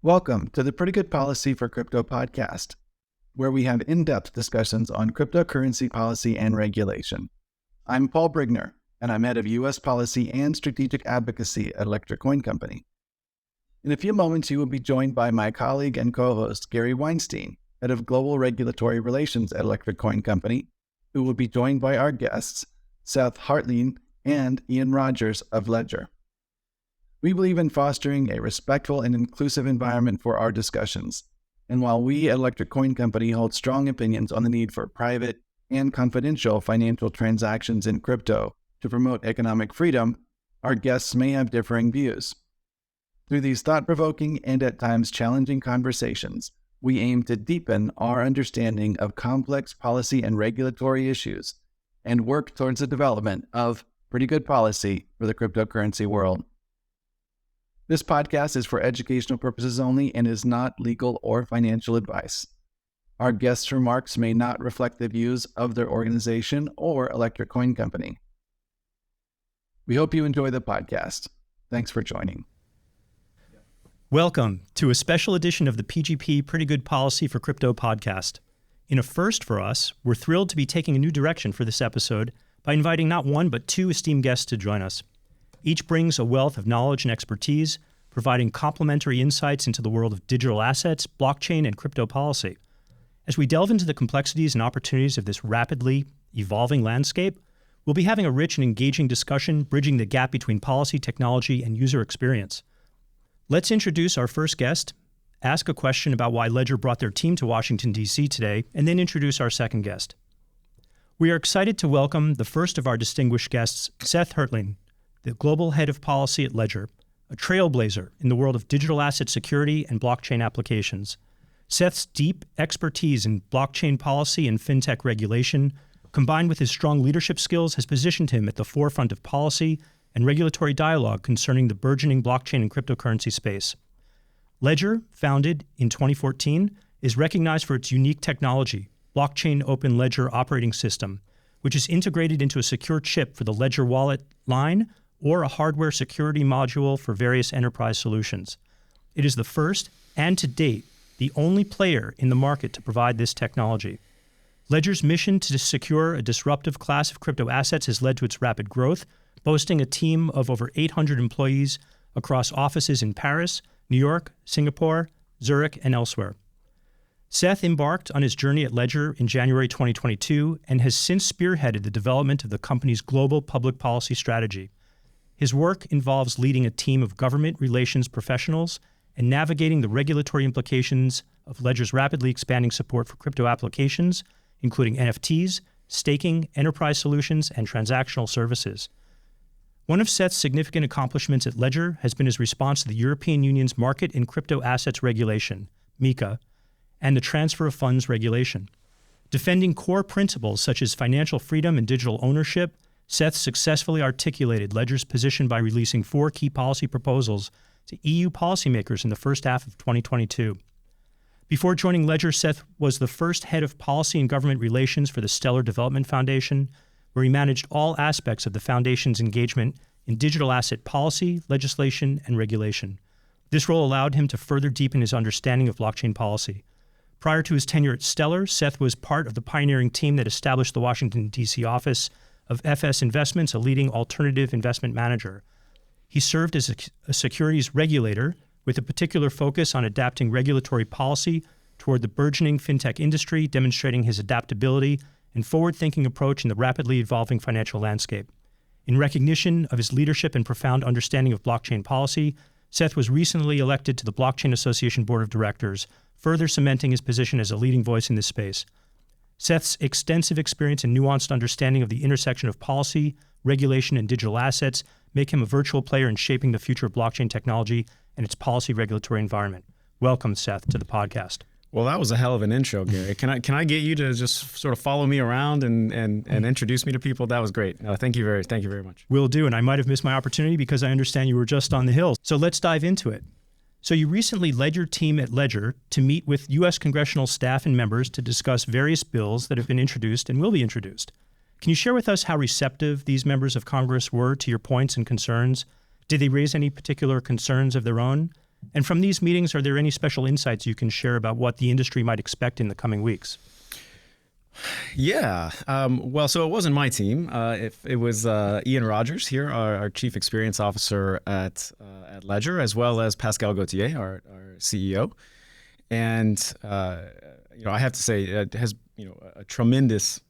Welcome to the Pretty Good Policy for Crypto podcast, where we have in-depth discussions on cryptocurrency policy and regulation. I'm Paul Brigner, and I'm head of U.S. policy and strategic advocacy at Electric Coin Company. In a few moments, you will be joined by my colleague and co-host, Gary Weinstein, head of global regulatory relations at Electric Coin Company, who will be joined by our guests, Seth Hartline and Ian Rogers of Ledger. We believe in fostering a respectful and inclusive environment for our discussions, and while we at Electric Coin Company hold strong opinions on the need for private and confidential financial transactions in crypto to promote economic freedom, our guests may have differing views. Through these thought-provoking and at times challenging conversations, we aim to deepen our understanding of complex policy and regulatory issues and work towards the development of pretty good policy for the cryptocurrency world. This podcast is for educational purposes only and is not legal or financial advice. Our guests' remarks may not reflect the views of their organization or Electric Coin Company. We hope you enjoy the podcast. Thanks for joining. Welcome to a special edition of the PGP Pretty Good Policy for Crypto podcast. In a first for us, we're thrilled to be taking a new direction for this episode by inviting not one but two esteemed guests to join us. Each brings a wealth of knowledge and expertise, providing complementary insights into the world of digital assets, blockchain, and crypto policy. As we delve into the complexities and opportunities of this rapidly evolving landscape, we'll be having a rich and engaging discussion bridging the gap between policy, technology, and user experience. Let's introduce our first guest, ask a question about why Ledger brought their team to Washington, D.C. today, and then introduce our second guest. We are excited to welcome the first of our distinguished guests, Seth Hartline, the Global Head of Policy at Ledger, a trailblazer in the world of digital asset security and blockchain applications. Seth's deep expertise in blockchain policy and fintech regulation, combined with his strong leadership skills, has positioned him at the forefront of policy and regulatory dialogue concerning the burgeoning blockchain and cryptocurrency space. Ledger, founded in 2014, is recognized for its unique technology, Blockchain Open Ledger Operating System, which is integrated into a secure chip for the Ledger Wallet line or a hardware security module for various enterprise solutions. It is the first, and to date, the only player in the market to provide this technology. Ledger's mission to secure a disruptive class of crypto assets has led to its rapid growth, boasting a team of over 800 employees across offices in Paris, New York, Singapore, Zurich, and elsewhere. Seth embarked on his journey at Ledger in January 2022 and has since spearheaded the development of the company's global public policy strategy. His work involves leading a team of government relations professionals and navigating the regulatory implications of Ledger's rapidly expanding support for crypto applications, including NFTs, staking, enterprise solutions, and transactional services. One of Seth's significant accomplishments at Ledger has been his response to the European Union's Market in Crypto Assets Regulation, MiCA, and the Transfer of Funds Regulation. Defending core principles such as financial freedom and digital ownership, Seth successfully articulated Ledger's position by releasing 4 key policy proposals to EU policymakers in the first half of 2022. Before joining Ledger, Seth was the first head of policy and government relations for the Stellar Development Foundation, where he managed all aspects of the foundation's engagement in digital asset policy, legislation, and regulation. This role allowed him to further deepen his understanding of blockchain policy. Prior to his tenure at Stellar, Seth was part of the pioneering team that established the Washington, D.C. office of FS Investments, a leading alternative investment manager. He served as a securities regulator with a particular focus on adapting regulatory policy toward the burgeoning fintech industry, demonstrating his adaptability and forward-thinking approach in the rapidly evolving financial landscape. In recognition of his leadership and profound understanding of blockchain policy, Seth was recently elected to the Blockchain Association Board of Directors, further cementing his position as a leading voice in this space. Seth's extensive experience and nuanced understanding of the intersection of policy, regulation, and digital assets make him a virtual player in shaping the future of blockchain technology and its policy regulatory environment. Welcome, Seth, to the podcast. Well, that was a hell of an intro, Gary. Can I get you to just sort of follow me around and introduce me to people? That was great. Thank you very much. Will do, and I might have missed my opportunity because I understand you were just on the Hill. So let's dive into it. So you recently led your team at Ledger to meet with U.S. congressional staff and members to discuss various bills that have been introduced and will be introduced. Can you share with us how receptive these members of Congress were to your points and concerns? Did they raise any particular concerns of their own? And from these meetings, are there any special insights you can share about what the industry might expect in the coming weeks? Yeah. Well, so it wasn't my team. It was Ian Rogers here, our Chief Experience Officer at Ledger, as well as Pascal Gauthier, our CEO. And I have to say, it has a tremendous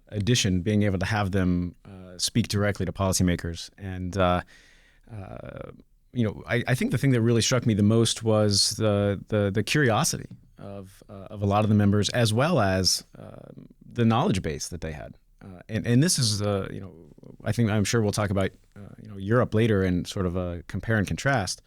addition being able to have them speak directly to policymakers. And I think the thing that really struck me the most was the curiosity of a lot of the members, as well as the knowledge base that they had. And this is, I'm sure we'll talk about Europe later and sort of a compare and contrast.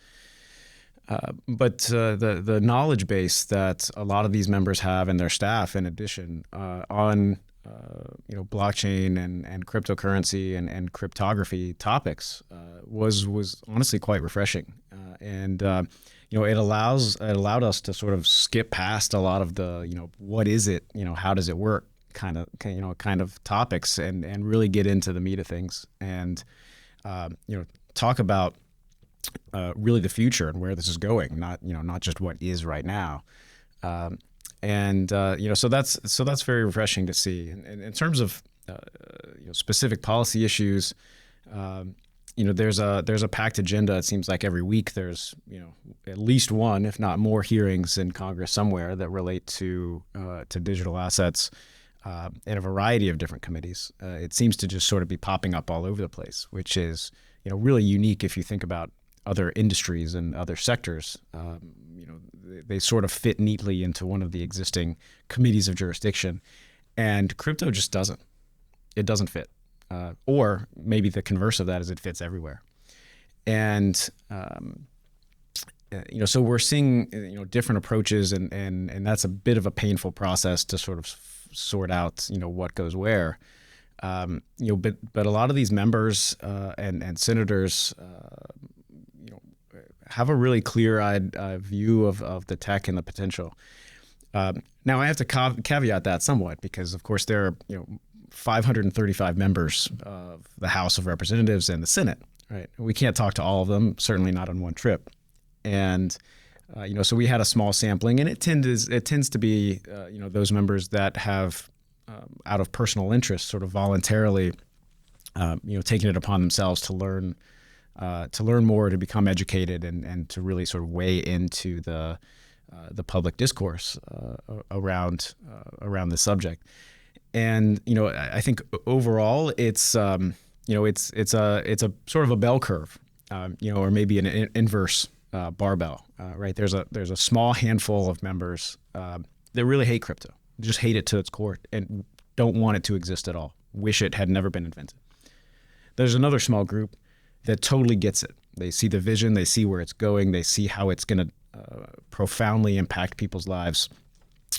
But the knowledge base that a lot of these members have and their staff, in addition, on blockchain and cryptocurrency and cryptography topics was honestly quite refreshing. It allowed us to sort of skip past a lot of the what is it, how does it work kind of topics and really get into the meat of things and talk about really the future and where this is going, not just what is right now. So that's very refreshing to see. And in terms of specific policy issues, there's a packed agenda. It seems like every week there's at least one, if not more, hearings in Congress somewhere that relate to digital assets in a variety of different committees. It seems to just sort of be popping up all over the place, which is really unique if you think about other industries and other sectors. They sort of fit neatly into one of the existing committees of jurisdiction, and crypto just doesn't. It doesn't fit. Or maybe the converse of that is it fits everywhere. And so we're seeing different approaches, and that's a bit of a painful process to sort of sort out what goes where. But a lot of these members and senators have a really clear-eyed view of the tech and the potential. Now I have to caveat that somewhat because, of course, there are 535 members of the House of Representatives and the Senate. Right? We can't talk to all of them, certainly not on one trip. And so we had a small sampling, and it tends to be those members that have out of personal interest, sort of voluntarily, taking it upon themselves to learn more, to become educated, and to really sort of weigh into the public discourse around the subject. And I think overall it's a sort of a bell curve, or maybe an inverse barbell. Right? There's a small handful of members that really hate crypto, just hate it to its core, and don't want it to exist at all. Wish it had never been invented. There's another small group that totally gets it. They see the vision, they see where it's going, they see how it's going to profoundly impact people's lives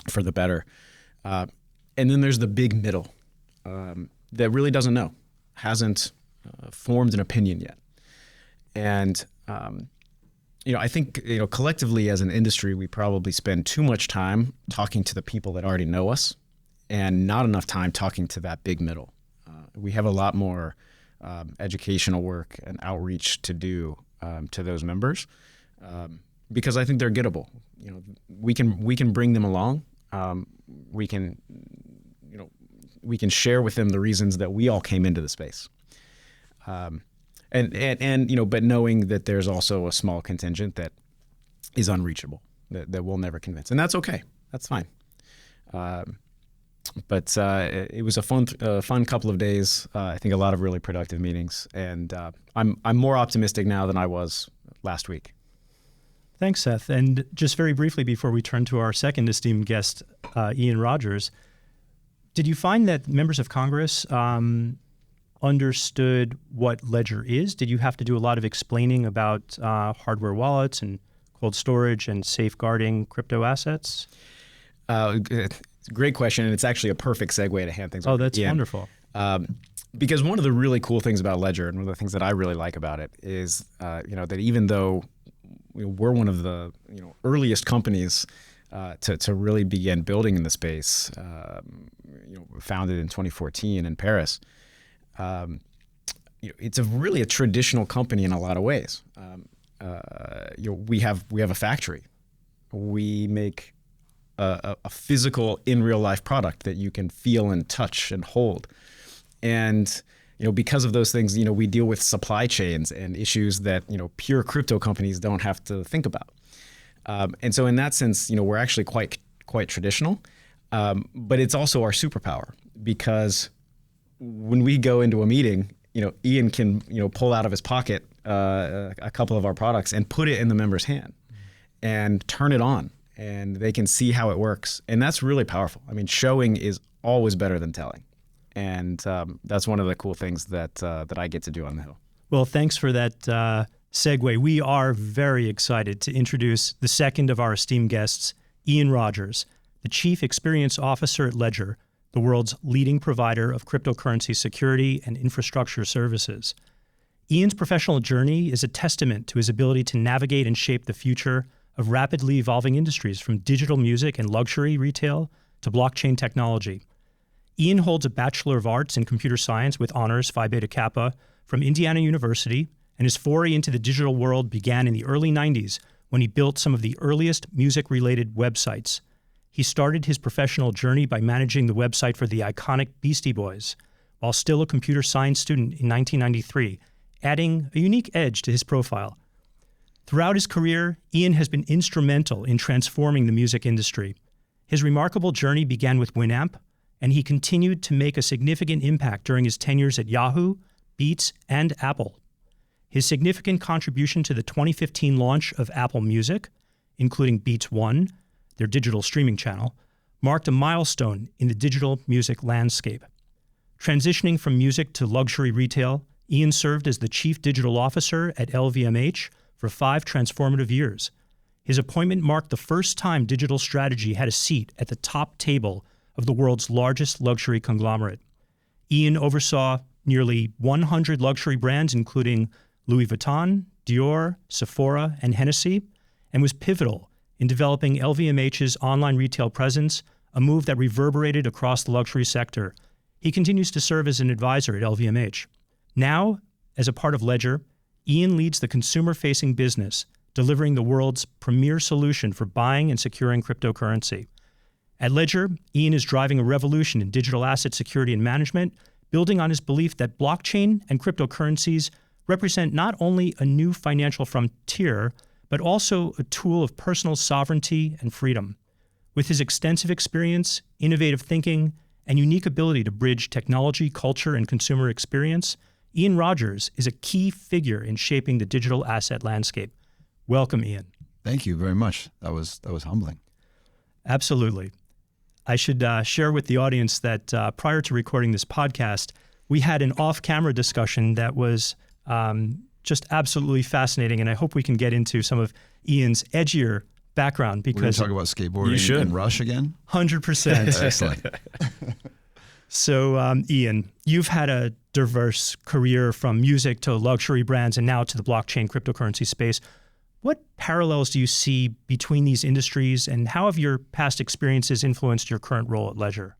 for the better. And then there's the big middle that really doesn't know, hasn't formed an opinion yet. And I think collectively as an industry, we probably spend too much time talking to the people that already know us, and not enough time talking to that big middle. We have a lot more educational work and outreach to do to those members because I think they're gettable. We can bring them along. We can share with them the reasons that we all came into the space. But knowing that there's also a small contingent that is unreachable, that we'll never convince, and that's okay. That's fine. But it was a fun couple of days. I think a lot of really productive meetings, and I'm more optimistic now than I was last week. Thanks, Seth. And just very briefly before we turn to our second esteemed guest, Ian Rogers, did you find that members of Congress understood what Ledger is? Did you have to do a lot of explaining about hardware wallets and cold storage and safeguarding crypto assets? Great question, and it's actually a perfect segue to hand things over. Oh, that's wonderful. Because one of the really cool things about Ledger, and one of the things that I really like about it, is that even though we're one of the earliest companies to really begin building in the space, founded in 2014 in Paris, it's really a traditional company in a lot of ways. we have a factory. We make a physical, in real life product that you can feel and touch and hold. And because of those things, we deal with supply chains and issues that pure crypto companies don't have to think about. And so in that sense, we're actually quite traditional, but it's also our superpower, because when we go into a meeting, Ian can pull out of his pocket a couple of our products and put it in the member's hand and turn it on, and they can see how it works. And that's really powerful. I mean, showing is always better than telling. And that's one of the cool things that I get to do on the Hill. Well, thanks for that segue. We are very excited to introduce the second of our esteemed guests, Ian Rogers, the Chief Experience Officer at Ledger, the world's leading provider of cryptocurrency security and infrastructure services. Ian's professional journey is a testament to his ability to navigate and shape the future of rapidly evolving industries, from digital music and luxury retail to blockchain technology. Ian holds a Bachelor of Arts in Computer Science with honors Phi Beta Kappa from Indiana University, and his foray into the digital world began in the early 90s when he built some of the earliest music-related websites. He started his professional journey by managing the website for the iconic Beastie Boys, while still a computer science student in 1993, adding a unique edge to his profile. Throughout his career, Ian has been instrumental in transforming the music industry. His remarkable journey began with Winamp, and he continued to make a significant impact during his tenures at Yahoo, Beats, and Apple. His significant contribution to the 2015 launch of Apple Music, including Beats One, their digital streaming channel, marked a milestone in the digital music landscape. Transitioning from music to luxury retail, Ian served as the Chief Digital Officer at LVMH for 5 transformative years. His appointment marked the first time digital strategy had a seat at the top table of the world's largest luxury conglomerate. Ian oversaw nearly 100 luxury brands, including Louis Vuitton, Dior, Sephora, and Hennessy, and was pivotal in developing LVMH's online retail presence, a move that reverberated across the luxury sector. He continues to serve as an advisor at LVMH. Now, as a part of Ledger, Ian leads the consumer-facing business, delivering the world's premier solution for buying and securing cryptocurrency. At Ledger, Ian is driving a revolution in digital asset security and management, building on his belief that blockchain and cryptocurrencies represent not only a new financial frontier, but also a tool of personal sovereignty and freedom. With his extensive experience, innovative thinking, and unique ability to bridge technology, culture, and consumer experience, Ian Rogers is a key figure in shaping the digital asset landscape. Welcome, Ian. Thank you very much. That was humbling. Absolutely. I should share with the audience that prior to recording this podcast, we had an off-camera discussion that was just absolutely fascinating, and I hope we can get into some of Ian's edgier background, because we're going to talk about skateboarding and Rush again? 100%. Excellent. So, Ian, you've had a diverse career from music to luxury brands and now to the blockchain cryptocurrency space. What parallels do you see between these industries, and how have your past experiences influenced your current role at Ledger?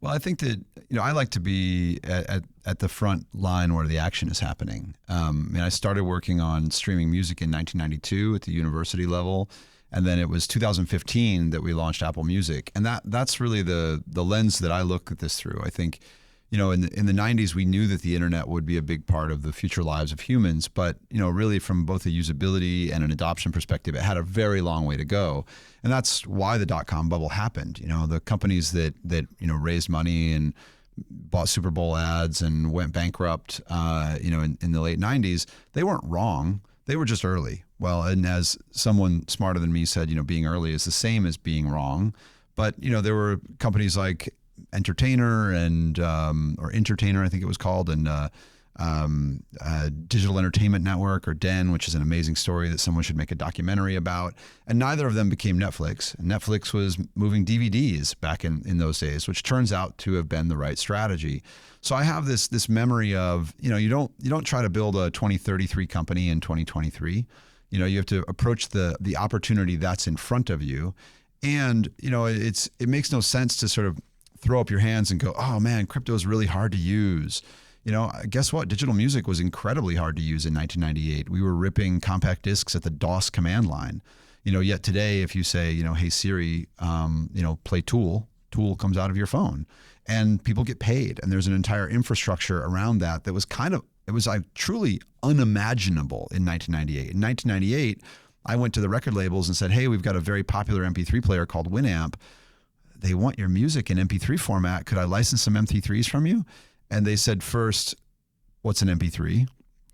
Well, I think that, I like to be at the front line where the action is happening. I started working on streaming music in 1992 at the university level. And then it was 2015 that we launched Apple Music. And that's really the lens that I look at this through. I think, in the 90s, we knew that the internet would be a big part of the future lives of humans. But, really from both a usability and an adoption perspective, it had a very long way to go. And that's why the dot-com bubble happened. The companies that raised money and bought Super Bowl ads and went bankrupt, in the late 90s, they weren't wrong. They were just early. Well, and as someone smarter than me said, being early is the same as being wrong. But, there were companies like Entertainer and, or Entertainer, I think it was called, and Digital Entertainment Network, or DEN, which is an amazing story that someone should make a documentary about. And neither of them became Netflix. Netflix was moving DVDs back in those days, which turns out to have been the right strategy. So I have this memory of, you don't try to build a 2033 company in 2023. You have to approach the opportunity that's in front of you. And, it makes no sense to sort of throw up your hands and go, oh man, crypto is really hard to use. Guess what? Digital music was incredibly hard to use in 1998. We were ripping compact discs at the DOS command line. Yet today, if you say, hey Siri, play Tool, Tool comes out of your phone, and people get paid. And there's an entire infrastructure around that was truly unimaginable in 1998. In 1998, I went to the record labels and said, hey, we've got a very popular MP3 player called Winamp. They want your music in MP3 format. Could I license some MP3s from you? And they said, first, what's an MP3?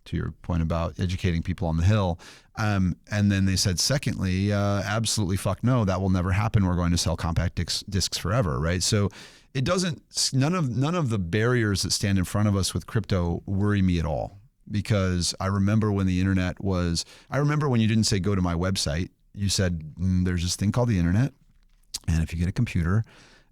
To your point about educating people on the Hill. And then they said, secondly, absolutely fuck no, that will never happen. We're going to sell compact discs forever, right? So it doesn't, none of the barriers that stand in front of us with crypto worry me at all. Because I remember when the internet I remember when you didn't say, go to my website, you said, there's this thing called the internet. And if you get a computer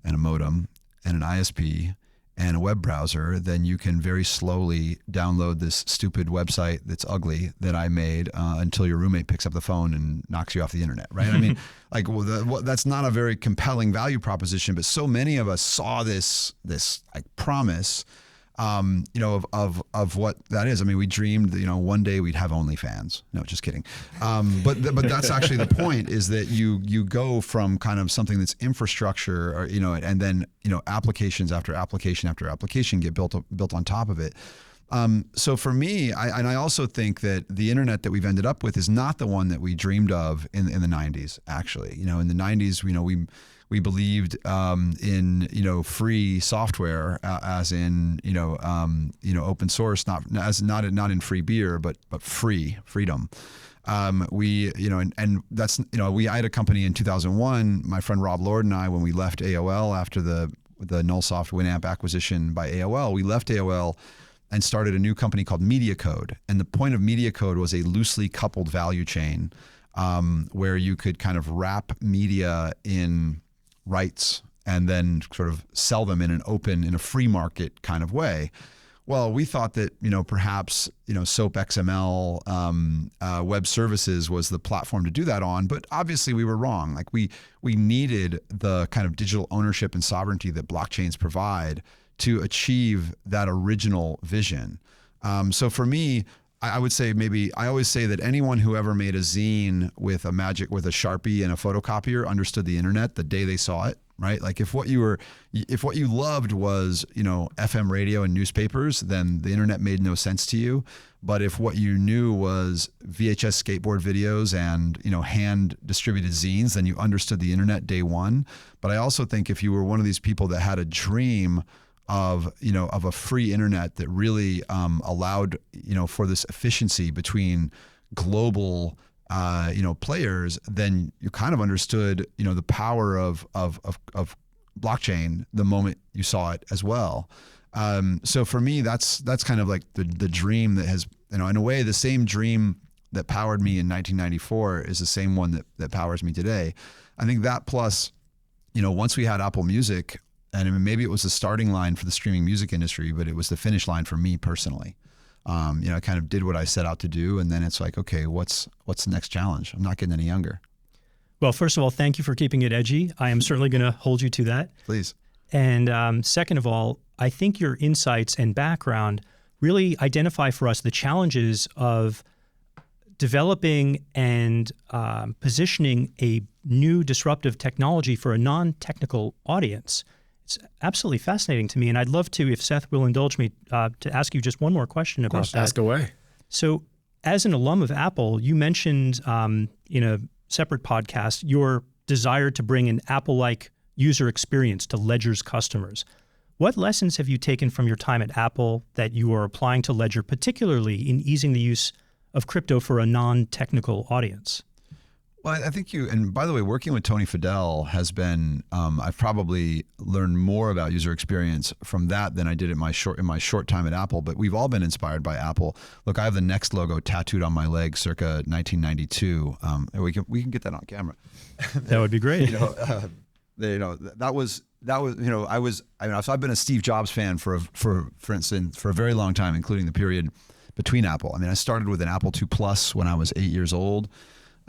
and a modem and an ISP and a web browser, then you can very slowly download this stupid website that's ugly that I made until your roommate picks up the phone and knocks you off the internet, right? I mean, that's not a very compelling value proposition, but so many of us saw this promise, of what that is. I mean, we dreamed, one day we'd have OnlyFans. No, just kidding. But that's actually the point, is that you go from kind of something that's infrastructure, or, and then, applications after application after application get built on top of it. So for me, I also think that the internet that we've ended up with is not the one that we dreamed of in the 90s, actually. In the 90s, we believed in free software, as in open source, not in free beer, but freedom. We I had a company in 2001. My friend Rob Lord and I, when we left AOL after the Nullsoft Winamp acquisition by AOL, we left AOL and started a new company called MediaCode. And the point of MediaCode was a loosely coupled value chain, where you could kind of wrap media in rights and then sort of sell them in a free market kind of way. Well, we thought that, perhaps, SOAP XML web services was the platform to do that on, but obviously we were wrong. Like we needed the kind of digital ownership and sovereignty that blockchains provide to achieve that original vision. So for me, I would say I always say that anyone who ever made a zine with a Sharpie and a photocopier understood the internet the day they saw it, right? Like if what you loved was, FM radio and newspapers, then the internet made no sense to you. But if what you knew was VHS skateboard videos and, hand distributed zines, then you understood the internet day one. But I also think if you were one of these people that had a dream of a free internet that really allowed, for this efficiency between global, players, then you kind of understood, the power of blockchain the moment you saw it as well. So for me, that's kind of like the dream that has, in a way, the same dream that powered me in 1994 is the same one that powers me today. I think that plus, once we had Apple Music, and maybe it was the starting line for the streaming music industry, but it was the finish line for me personally. I kind of did what I set out to do, and then it's like, okay, what's the next challenge? I'm not getting any younger. Well, first of all, thank you for keeping it edgy. I am certainly going to hold you to that. Please. And second of all, I think your insights and background really identify for us the challenges of developing and positioning a new disruptive technology for a non-technical audience. It's absolutely fascinating to me, and I'd love to, if Seth will indulge me, to ask you just one more question about that. Ask away. So, as an alum of Apple, you mentioned in a separate podcast your desire to bring an Apple-like user experience to Ledger's customers. What lessons have you taken from your time at Apple that you are applying to Ledger, particularly in easing the use of crypto for a non-technical audience? Well, I think and by the way, working with Tony Fadell has been, I've probably learned more about user experience from that than I did in my short time at Apple, but we've all been inspired by Apple. Look, I have the Next logo tattooed on my leg circa 1992. We can get that on camera. That would be great. That was, so I've been a Steve Jobs fan for instance, for a very long time, including the period between Apple. I mean, I started with an Apple II Plus when I was 8 years old.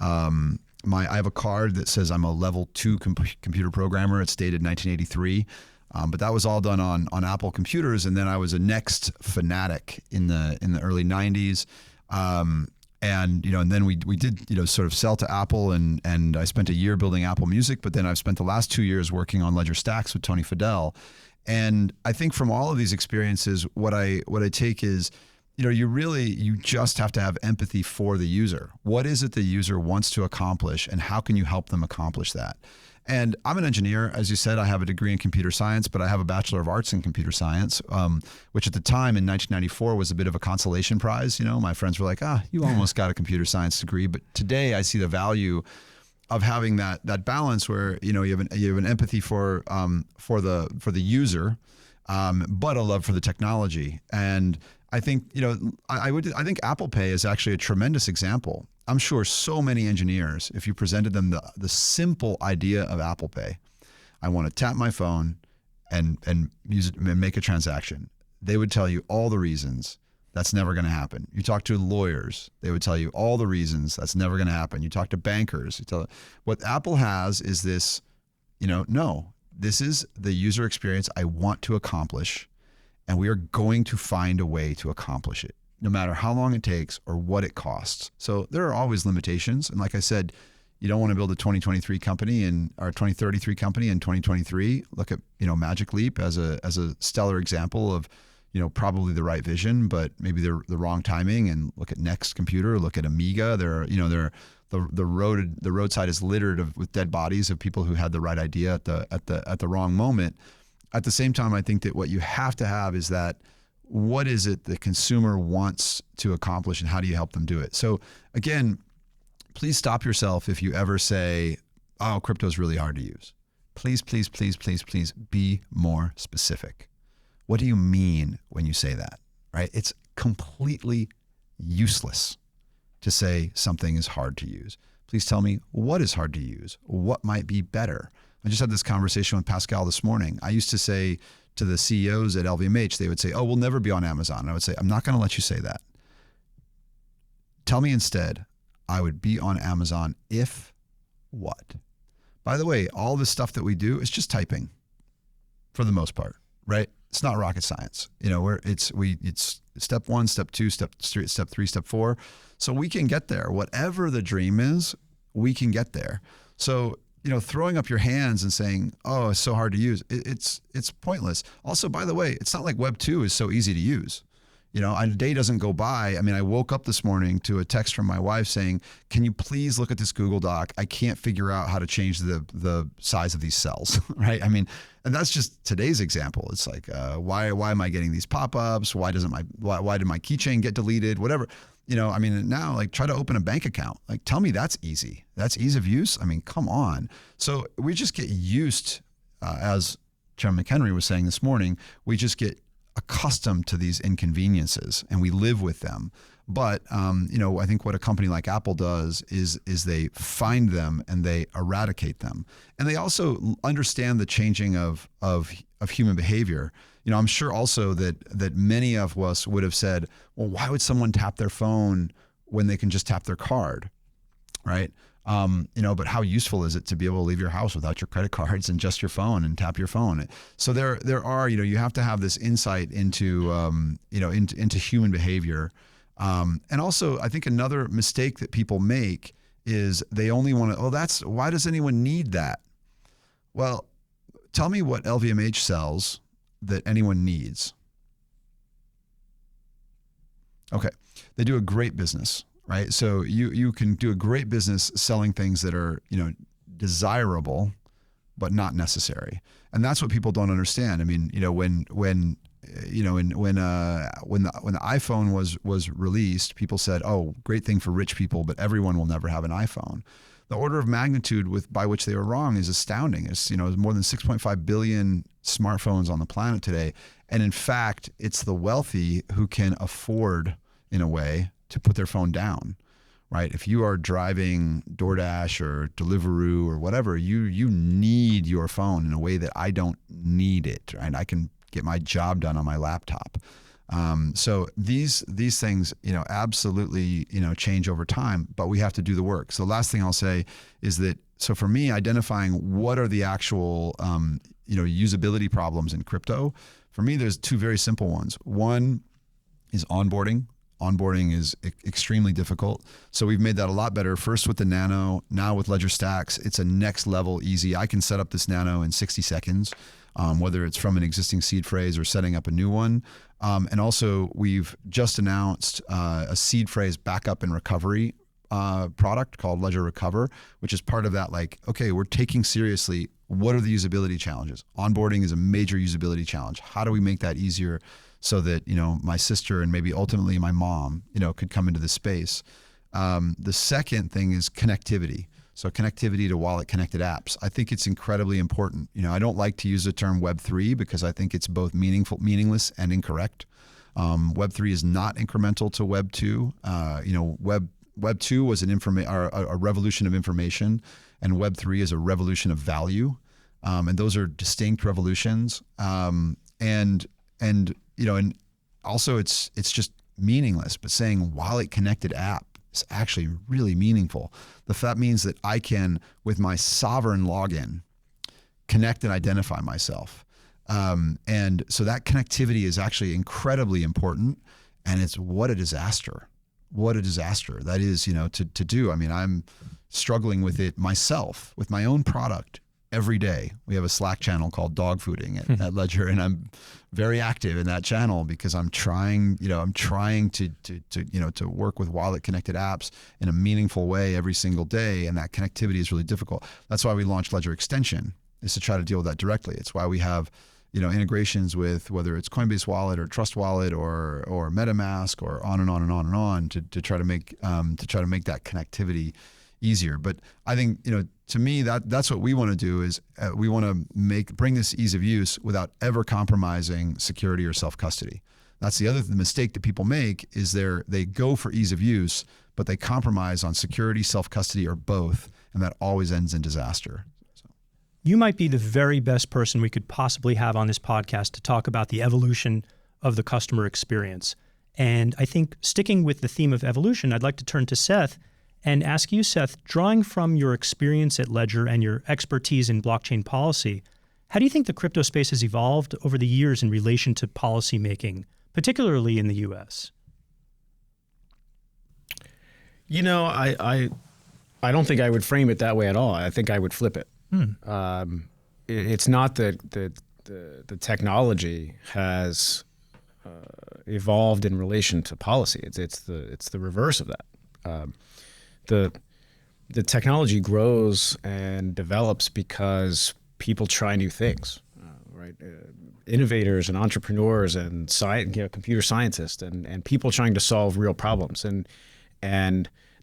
I have a card that says I'm a level 2 computer programmer. It's dated 1983. But that was all done on Apple computers. And then I was a Next fanatic in the early 90s. And then we did sort of sell to Apple, and I spent a year building Apple Music, but then I've spent the last 2 years working on Ledger Stacks with Tony Fadell. And I think from all of these experiences, what I take is, you just have to have empathy for the user. What is it the user wants to accomplish, and how can you help them accomplish that? And I'm an engineer. As you said, I have a degree in computer science, but I have a Bachelor of Arts in computer science, which at the time in 1994 was a bit of a consolation prize. My friends were like, you almost got a computer science degree. But today I see the value of having that balance where, you have an empathy for the user, but a love for the technology. And I think, I think Apple Pay is actually a tremendous example. I'm sure so many engineers, if you presented them the simple idea of Apple Pay, I want to tap my phone and use it and make a transaction, they would tell you all the reasons that's never going to happen. You talk to lawyers, they would tell you all the reasons that's never going to happen. You talk to bankers, what Apple has is this, no, this is the user experience I want to accomplish, and we are going to find a way to accomplish it, no matter how long it takes or what it costs. So there are always limitations. And like I said, you don't want to build a 2023 company or 2033 company in 2023. Look at, Magic Leap as a stellar example of, probably the right vision, but maybe the wrong timing. And look at Next Computer, look at Amiga. The roadside is littered with dead bodies of people who had the right idea at the wrong moment. At the same time, I think that what you have to have is that, what is it the consumer wants to accomplish, and how do you help them do it? So again, please stop yourself if you ever say, crypto is really hard to use. Please, please, please, please, please be more specific. What do you mean when you say that, right? It's completely useless to say something is hard to use. Please tell me what is hard to use. What might be better? I just had this conversation with Pascal this morning. I used to say to the CEOs at LVMH, they would say, we'll never be on Amazon. And I would say, I'm not going to let you say that. Tell me instead, I would be on Amazon if what? By the way, all the stuff that we do is just typing for the most part, right? It's not rocket science. It's step 1, step 2, step 3, step 4. So we can get there. Whatever the dream is, we can get there. So, throwing up your hands and saying, it's so hard to use, it's pointless. Also, by the way, it's not like Web 2 is so easy to use. A day doesn't go by. I mean, I woke up this morning to a text from my wife saying, can you please look at this Google Doc? I can't figure out how to change the size of these cells, right? I mean, and that's just today's example. It's like, why am I getting these pop-ups? Why did my keychain get deleted? Whatever. Now, like, try to open a bank account. Like, tell me that's easy. That's ease of use. I mean, come on. So we just get used, as Chairman McHenry was saying this morning, we just get accustomed to these inconveniences and we live with them. But, I think what a company like Apple does is they find them and they eradicate them. And they also understand the changing of human behavior. I'm sure also that many of us would have said, well, why would someone tap their phone when they can just tap their card, right? But how useful is it to be able to leave your house without your credit cards and just your phone and tap your phone? So there are, you have to have this insight into, into human behavior. And also, I think another mistake that people make is they only want to, why does anyone need that? Well, tell me what LVMH sells that anyone needs. Okay. They do a great business, right? So you can do a great business selling things that are, desirable, but not necessary. And that's what people don't understand. I mean, when the iPhone was released, people said, great thing for rich people, but everyone will never have an iPhone. The order of magnitude by which they were wrong is astounding. It's, more than 6.5 billion smartphones on the planet today. And in fact, it's the wealthy who can afford, in a way, to put their phone down, right? If you are driving DoorDash or Deliveroo or whatever, you need your phone in a way that I don't need it, right? I can get my job done on my laptop. So these things, absolutely, change over time, but we have to do the work. So the last thing I'll say is that, so for me, identifying what are the actual, usability problems in crypto, for me, there's two very simple ones. One is onboarding. Onboarding is extremely difficult. So we've made that a lot better. First with the Nano, now with Ledger Stacks, it's a next level easy. I can set up this Nano in 60 seconds, whether it's from an existing seed phrase or setting up a new one. And also we've just announced a seed phrase backup and recovery product called Ledger Recover, which is part of that. Like, okay, we're taking seriously, what are the usability challenges? Onboarding is a major usability challenge. How do we make that easier so that, my sister and maybe ultimately my mom, could come into this space? The second thing is connectivity. So connectivity to wallet connected apps. I think it's incredibly important. I don't like to use the term Web3 because I think it's both meaningless and incorrect. Web3 is not incremental to Web 2. Web 2 was a revolution of information, and Web 3 is a revolution of value. And those are distinct revolutions. And also it's just meaningless, but saying wallet connected app is actually really meaningful. That means that I can, with my sovereign login, connect and identify myself. And so that connectivity is actually incredibly important. And it's what a disaster that is, to do. I mean, I'm struggling with it myself, with my own product every day. We have a Slack channel called Dog Fooding at Ledger, and I'm very active in that channel because I'm trying to work with wallet connected apps in a meaningful way every single day. And that connectivity is really difficult. That's why we launched Ledger Extension, is to try to deal with that directly. It's why we have, integrations with whether it's Coinbase Wallet or Trust Wallet or MetaMask or on and on and on and on to try to make that connectivity easier. But I think, to me, that's what we want to do is we want to bring this ease of use without ever compromising security or self-custody. That's the mistake that people make is they go for ease of use, but they compromise on security, self-custody, or both, and that always ends in disaster. You might be the very best person we could possibly have on this podcast to talk about the evolution of the customer experience. And I think sticking with the theme of evolution, I'd like to turn to Seth and ask you, Seth, drawing from your experience at Ledger and your expertise in blockchain policy, how do you think the crypto space has evolved over the years in relation to policy making, particularly in the U.S.? I don't think I would frame it that way at all. I think I would flip it. It's not that the technology has evolved in relation to policy. It's the reverse of that. The technology grows and develops because people try new things, right? Innovators and entrepreneurs and computer scientists and people trying to solve real problems, and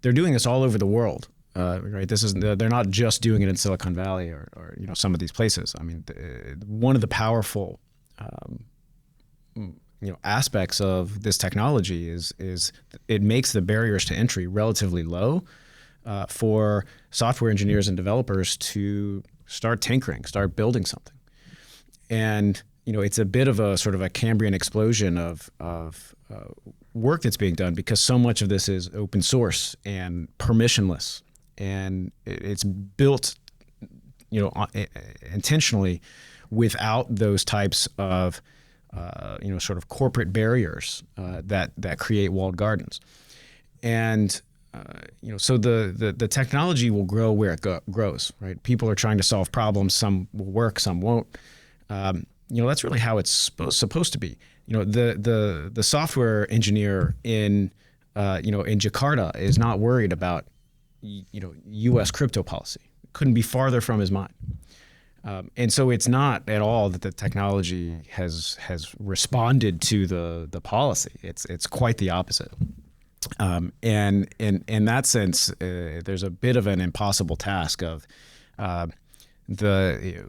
they're doing this all over the world. Right. They're not just doing it in Silicon Valley or some of these places. I mean, one of the powerful aspects of this technology is it makes the barriers to entry relatively low for software engineers and developers to start tinkering, start building something. And it's a bit of a sort of a Cambrian explosion of work that's being done because so much of this is open source and permissionless. And it's built, intentionally without those types of, sort of corporate barriers that create walled gardens. And, so the technology will grow where it grows, right? People are trying to solve problems. Some will work, some won't. That's really how it's supposed to be. The software engineer in Jakarta is not worried about U.S. crypto policy. Couldn't be farther from his mind. And so it's not at all that the technology has responded to the policy. It's quite the opposite. And in that sense, there's a bit of an impossible task of the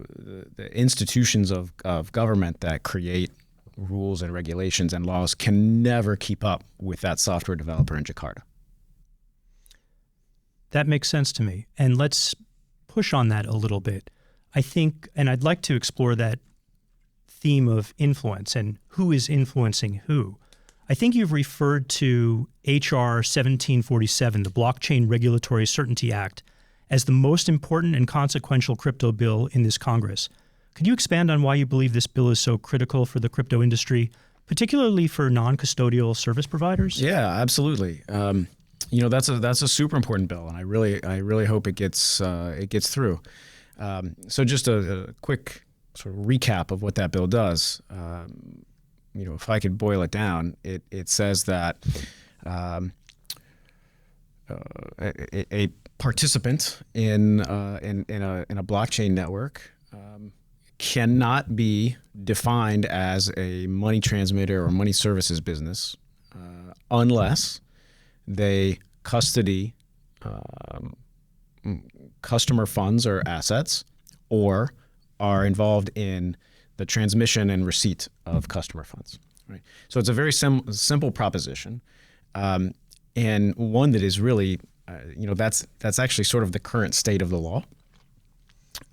institutions of government that create rules and regulations and laws can never keep up with that software developer in Jakarta. That makes sense to me. And let's push on that a little bit. I think, and I'd like to explore that theme of influence and who is influencing who. I think you've referred to H.R. 1747, the Blockchain Regulatory Certainty Act, as the most important and consequential crypto bill in this Congress. Could you expand on why you believe this bill is so critical for the crypto industry, particularly for non-custodial service providers? Yeah, absolutely. That's a super important bill, and I really hope it gets through. So just a quick sort of recap of what that bill does. If I could boil it down, it says that a participant in a blockchain network cannot be defined as a money transmitter or money services business unless they custody customer funds or assets, or are involved in the transmission and receipt of customer funds. Right. So it's a very simple proposition, and one that is really, that's actually sort of the current state of the law.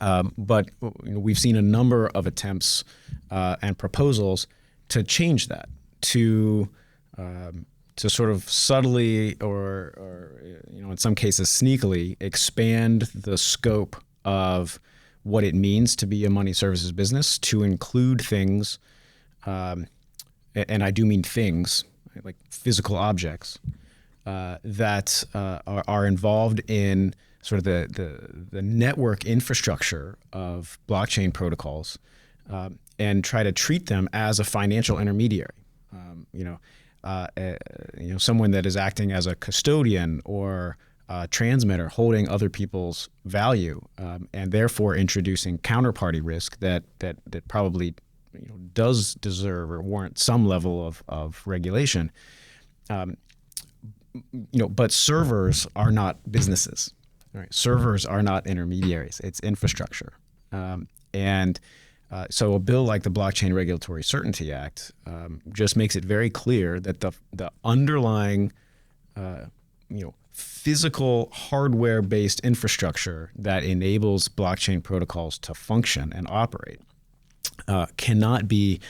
But we've seen a number of attempts and proposals to change that, to sort of subtly or in some cases sneakily expand the scope of what it means to be a money services business, to include things, and I do mean things, like physical objects, that are involved in sort of the network infrastructure of blockchain protocols, and try to treat them as a financial intermediary. Someone that is acting as a custodian or a transmitter, holding other people's value, and therefore introducing counterparty risk that probably does deserve or warrant some level of regulation. But servers are not businesses. Right? Servers are not intermediaries. It's infrastructure, so a bill like the Blockchain Regulatory Certainty Act just makes it very clear that the underlying, physical hardware-based infrastructure that enables blockchain protocols to function and operate cannot be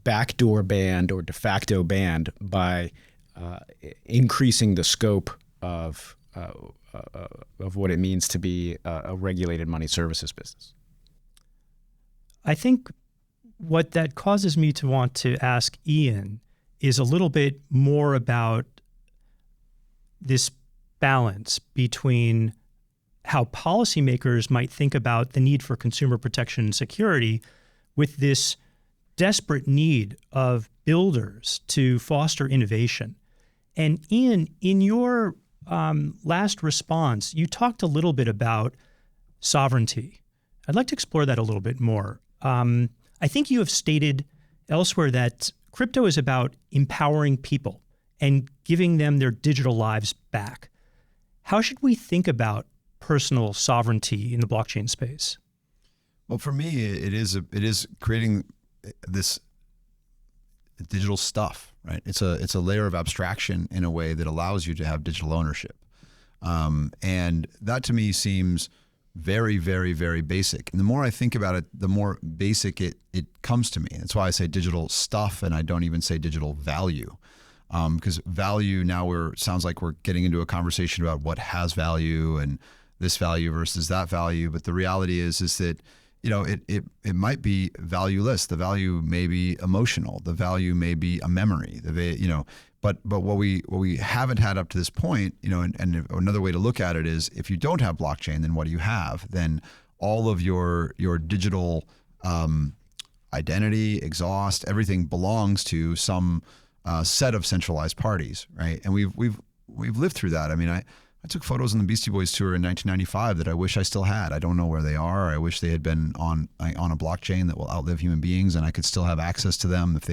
backdoor banned or de facto banned by increasing the scope of what it means to be a regulated money services business. I think what that causes me to want to ask Ian is a little bit more about this balance between how policymakers might think about the need for consumer protection and security with this desperate need of builders to foster innovation. And Ian, in your last response, you talked a little bit about sovereignty. I'd like to explore that a little bit more. I think you have stated elsewhere that crypto is about empowering people and giving them their digital lives back. How should we think about personal sovereignty in the blockchain space? Well, for me, it is creating this digital stuff, right? It's a layer of abstraction in a way that allows you to have digital ownership, and that to me seems very, very, very basic. And the more I think about it, the more basic it comes to me. That's why I say digital stuff, and I don't even say digital value, because value now sounds like we're getting into a conversation about what has value and this value versus that value. But the reality is that it might be valueless. The value may be emotional. The value may be a memory. But what we haven't had up to this point, and another way to look at it is, if you don't have blockchain, then what do you have? Then all of your digital identity, exhaust, everything belongs to some set of centralized parties, right? And we've lived through that. I mean, I took photos on the Beastie Boys tour in 1995 that I wish I still had. I don't know where they are. I wish they had been on a blockchain that will outlive human beings, and I could still have access to them. If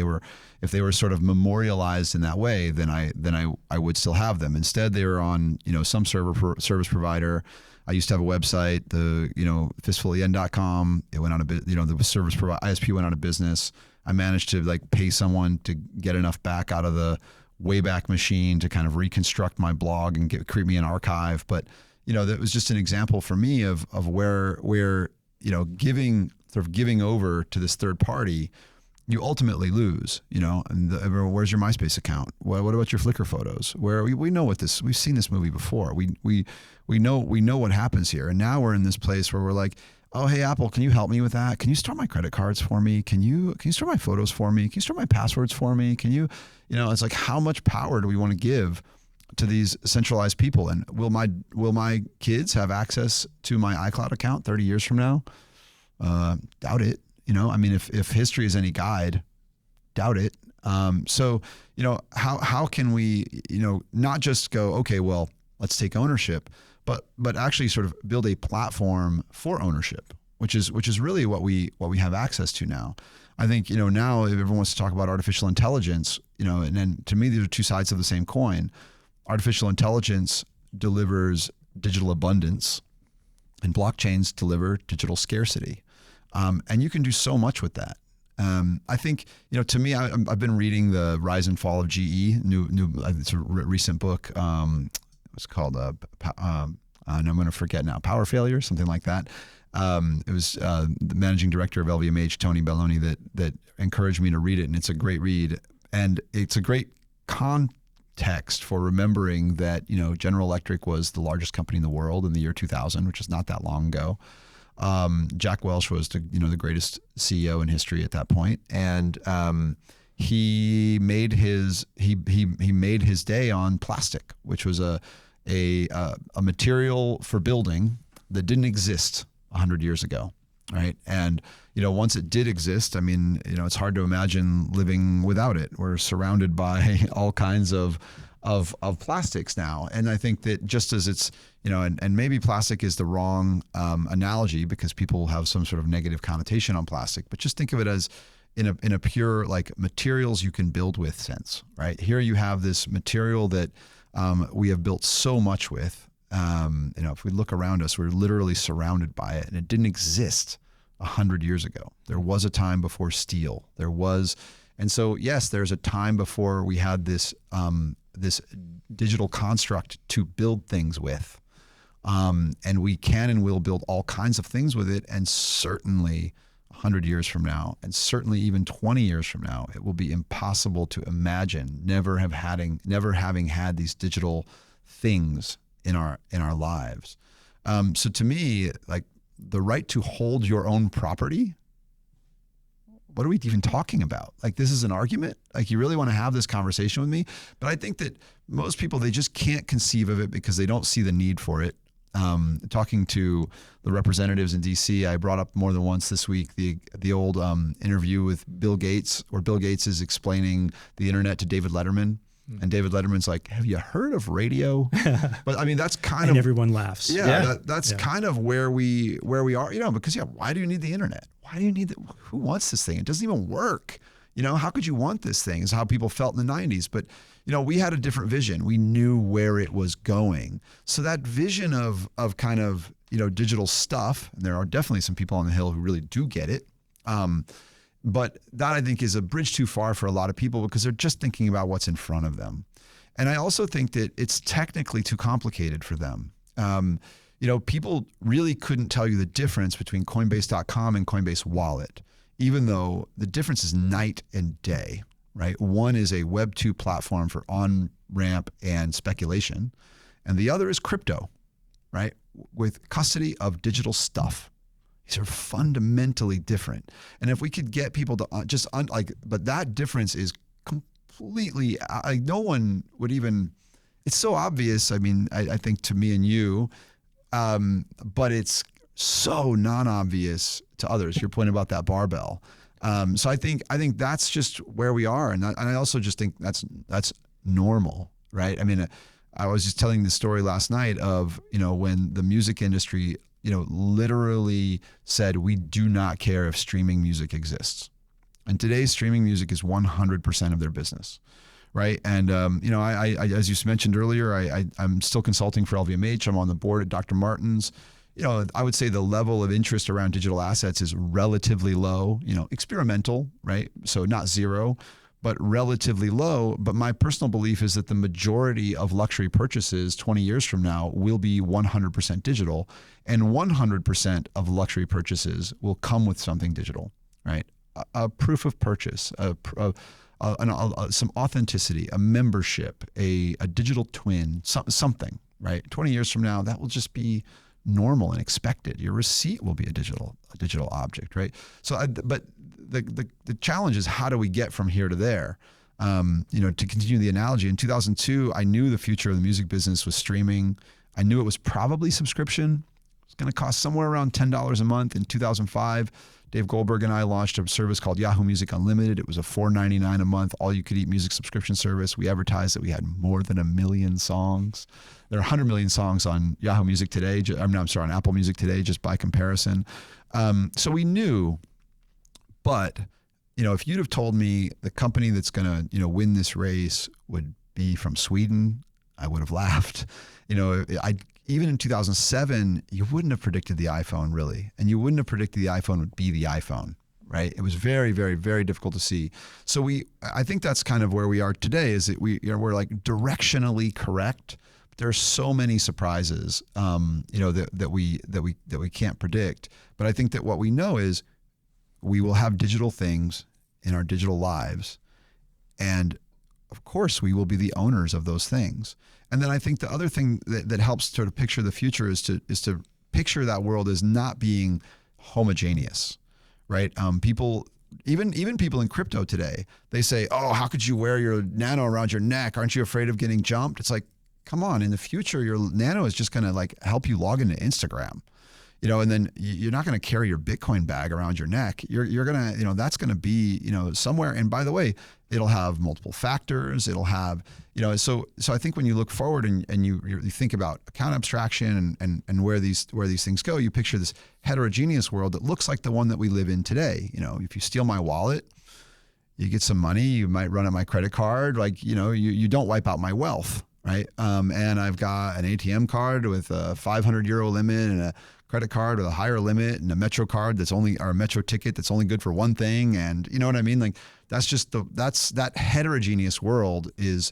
they were sort of memorialized in that way, then I would still have them. Instead, they were on some service provider. I used to have a website, fistfulofyen.com. It went on the service provider ISP went out of business. I managed to pay someone to get enough back out of the Wayback Machine to kind of reconstruct my blog and create me an archive. But that was just an example for me of where giving over to this third party, you ultimately lose. And where's your MySpace account? What about your Flickr photos? Where we know we've seen this movie before. We know what happens here, and now we're in this place where we're like, oh, hey, Apple, can you help me with that? Can you store my credit cards for me? Can you store my photos for me? Can you store my passwords for me? Can you, it's like, how much power do we want to give to these centralized people? And will my kids have access to my iCloud account 30 years from now? Doubt it. If history is any guide, doubt it. So, how can we, not just go, okay, well, let's take ownership, but actually sort of build a platform for ownership, which is really what we have access to now. I think, now if everyone wants to talk about artificial intelligence, and then to me, these are two sides of the same coin. Artificial intelligence delivers digital abundance, and blockchains deliver digital scarcity. And you can do so much with that. I think, to me, I've been reading The Rise and Fall of GE, it's a recent book. It's called, and I'm going to forget now, Power Failure, something like that. It was the managing director of LVMH, Tony Belloni, that encouraged me to read it, and it's a great read. And it's a great context for remembering that, General Electric was the largest company in the world in the year 2000, which is not that long ago. Jack Welch was the greatest CEO in history at that point, and he made his day on plastic, which was a material for building that didn't exist 100 years ago, right? And once it did exist, it's hard to imagine living without it. We're surrounded by all kinds of plastics now. And I think that just as it's, and maybe plastic is the wrong analogy because people have some sort of negative connotation on plastic, but just think of it as in a pure, like, materials you can build with sense, right? Here you have this material that we have built so much with. If we look around us, we're literally surrounded by it, and it didn't exist 100 years ago. There was a time before steel. And so yes, there's a time before we had this digital construct to build things with. And we can and will build all kinds of things with it. And certainly 100 years from now, and certainly even 20 years from now, it will be impossible to imagine never having had these digital things in our lives. So to me, like, the right to hold your own property, what are we even talking about? Like, this is an argument? Like, you really want to have this conversation with me? But I think that most people, they just can't conceive of it because they don't see the need for it. Talking to the representatives in DC, I brought up more than once this week the old interview with Bill Gates, where Bill Gates is explaining the internet to David Letterman. And David Letterman's like, have you heard of radio? But that's kind and of, everyone laughs. That's kind of where we are, because why do you need the internet? Why do you need who wants this thing? It doesn't even work. How could you want this thing? Is how people felt in the 90s. But, we had a different vision. We knew where it was going. So that vision of kind of, digital stuff, and there are definitely some people on the Hill who really do get it. But that, I think, is a bridge too far for a lot of people because they're just thinking about what's in front of them. And I also think that it's technically too complicated for them. People really couldn't tell you the difference between Coinbase.com and Coinbase Wallet, even though the difference is night and day, right? One is a Web 2 platform for on-ramp and speculation, and the other is crypto, right? With custody of digital stuff. These are fundamentally different. And if we could get people to but that difference is completely, no one would even, it's so obvious. I think to me and you, but it's so non-obvious to others. Your point about that barbell. So I think that's just where we are. And I also just think that's normal, right? I was just telling this story last night of, when the music industry, literally said, we do not care if streaming music exists. And today, streaming music is 100% of their business, right? And, I as you mentioned earlier, I'm still consulting for LVMH. I'm on the board at Dr. Martens. I would say the level of interest around digital assets is relatively low, experimental, right? So not zero, but relatively low. But my personal belief is that the majority of luxury purchases 20 years from now will be 100% digital, and 100% of luxury purchases will come with something digital, right? A proof of purchase, some authenticity, a membership, a digital twin, something, right? 20 years from now, that will just be normal and expected. Your receipt will be a digital object, right? So, but the challenge is, how do we get from here to there? To continue the analogy, in 2002, I knew the future of the music business was streaming. I knew it was probably subscription. It's going to cost somewhere around $10 a month. In 2005, Dave Goldberg and I launched a service called Yahoo Music Unlimited. It was a $4.99 a month, all-you-could-eat music subscription service. We advertised that we had more than 1 million songs. There are 100 million songs on Yahoo Music today. On Apple Music today, just by comparison. So we knew, but if you'd have told me the company that's going to win this race would be from Sweden, I would have laughed. Even in 2007, you wouldn't have predicted the iPhone, really. And you wouldn't have predicted the iPhone would be the iPhone, right? It was very, very, very difficult to see. So I think that's kind of where we are today, is that we're like directionally correct. But there are so many surprises, that we can't predict. But I think that what we know is we will have digital things in our digital lives. And of course, we will be the owners of those things. And then I think the other thing that helps sort of picture the future is to picture that world as not being homogeneous, right? People, even people in crypto today, they say, "Oh, how could you wear your nano around your neck? Aren't you afraid of getting jumped?" It's like, come on, in the future, your nano is just going to like help you log into Instagram. And then you're not going to carry your Bitcoin bag around your neck. You're going to, that's going to be, somewhere. And by the way, it'll have multiple factors. It'll have, so I think when you look forward and you think about account abstraction and where these things go, you picture this heterogeneous world that looks like the one that we live in today. If you steal my wallet, you get some money, you might run up my credit card. Like, you don't wipe out my wealth, right? And I've got an ATM card with a 500 euro limit and a credit card with a higher limit and a Metro card or a Metro ticket that's only good for one thing. And you know what I mean? Like, that's just that heterogeneous world it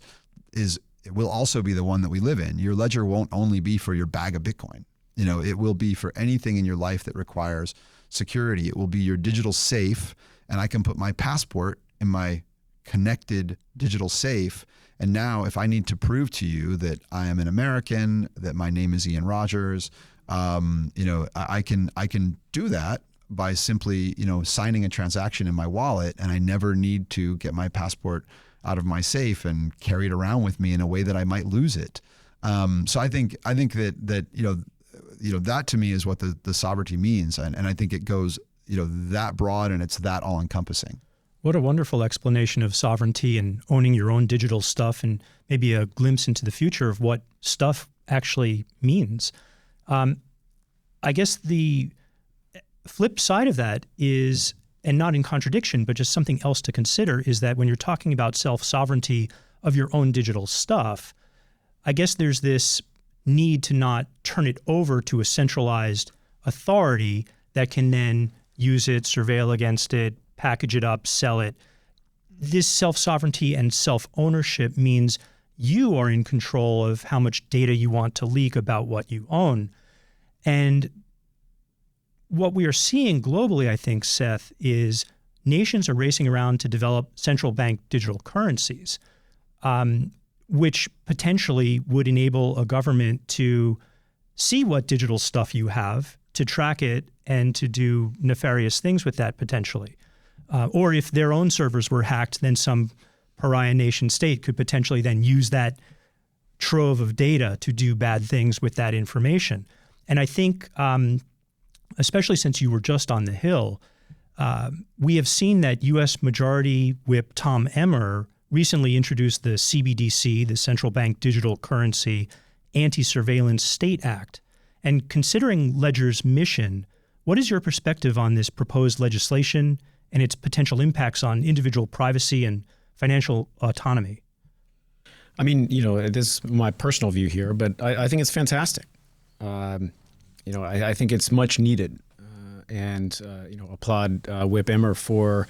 will also be the one that we live in. Your ledger won't only be for your bag of Bitcoin. It will be for anything in your life that requires security. It will be your digital safe. And I can put my passport in my connected digital safe. And now if I need to prove to you that I am an American, that my name is Ian Rogers, I can do that by simply, signing a transaction in my wallet, and I never need to get my passport out of my safe and carry it around with me in a way that I might lose it. So I think that that to me is what the sovereignty means, and I think it goes that broad and it's that all encompassing. What a wonderful explanation of sovereignty and owning your own digital stuff, and maybe a glimpse into the future of what stuff actually means. I guess the flip side of that is, and not in contradiction, but just something else to consider, is that when you're talking about self-sovereignty of your own digital stuff, I guess there's this need to not turn it over to a centralized authority that can then use it, surveil against it, package it up, sell it. This self-sovereignty and self-ownership means you are in control of how much data you want to leak about what you own. And what we are seeing globally, I think, Seth, is nations are racing around to develop central bank digital currencies, which potentially would enable a government to see what digital stuff you have, to track it, and to do nefarious things with that potentially. Or if their own servers were hacked, then some pariah nation state could potentially then use that trove of data to do bad things with that information. And I think, especially since you were just on the Hill, we have seen that U.S. Majority Whip Tom Emmer recently introduced the CBDC, the Central Bank Digital Currency Anti-Surveillance State Act. And considering Ledger's mission, what is your perspective on this proposed legislation and its potential impacts on individual privacy and financial autonomy? I mean, this is my personal view here, but I think it's fantastic. I think it's much needed, and applaud Whip Emmer for,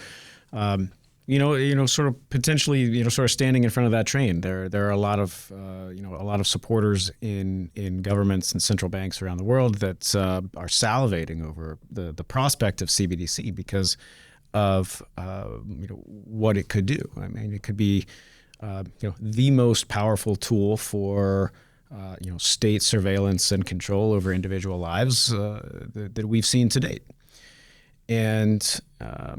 sort of potentially, sort of standing in front of that train. There are a lot of, a lot of supporters in governments and central banks around the world that are salivating over the prospect of CBDC because of what it could do. I mean, it could be the most powerful tool for state surveillance and control over individual lives that we've seen to date. And I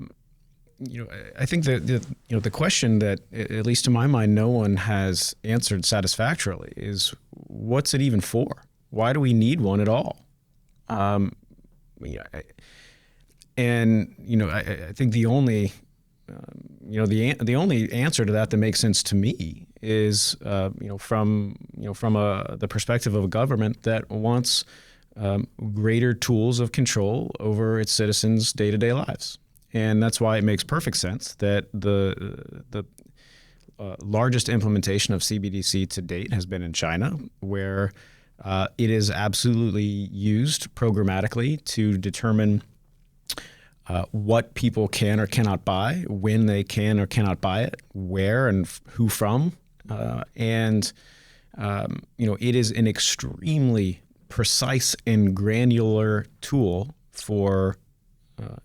think that the question that, at least to my mind, no one has answered satisfactorily is, what's it even for? Why do we need one at all? I think the only the only answer to that makes sense to me is from the perspective of a government that wants greater tools of control over its citizens' day-to-day lives. And that's why it makes perfect sense that the largest implementation of CBDC to date has been in China, where it is absolutely used programmatically to determine what people can or cannot buy, when they can or cannot buy it, where and who from. It is an extremely precise and granular tool for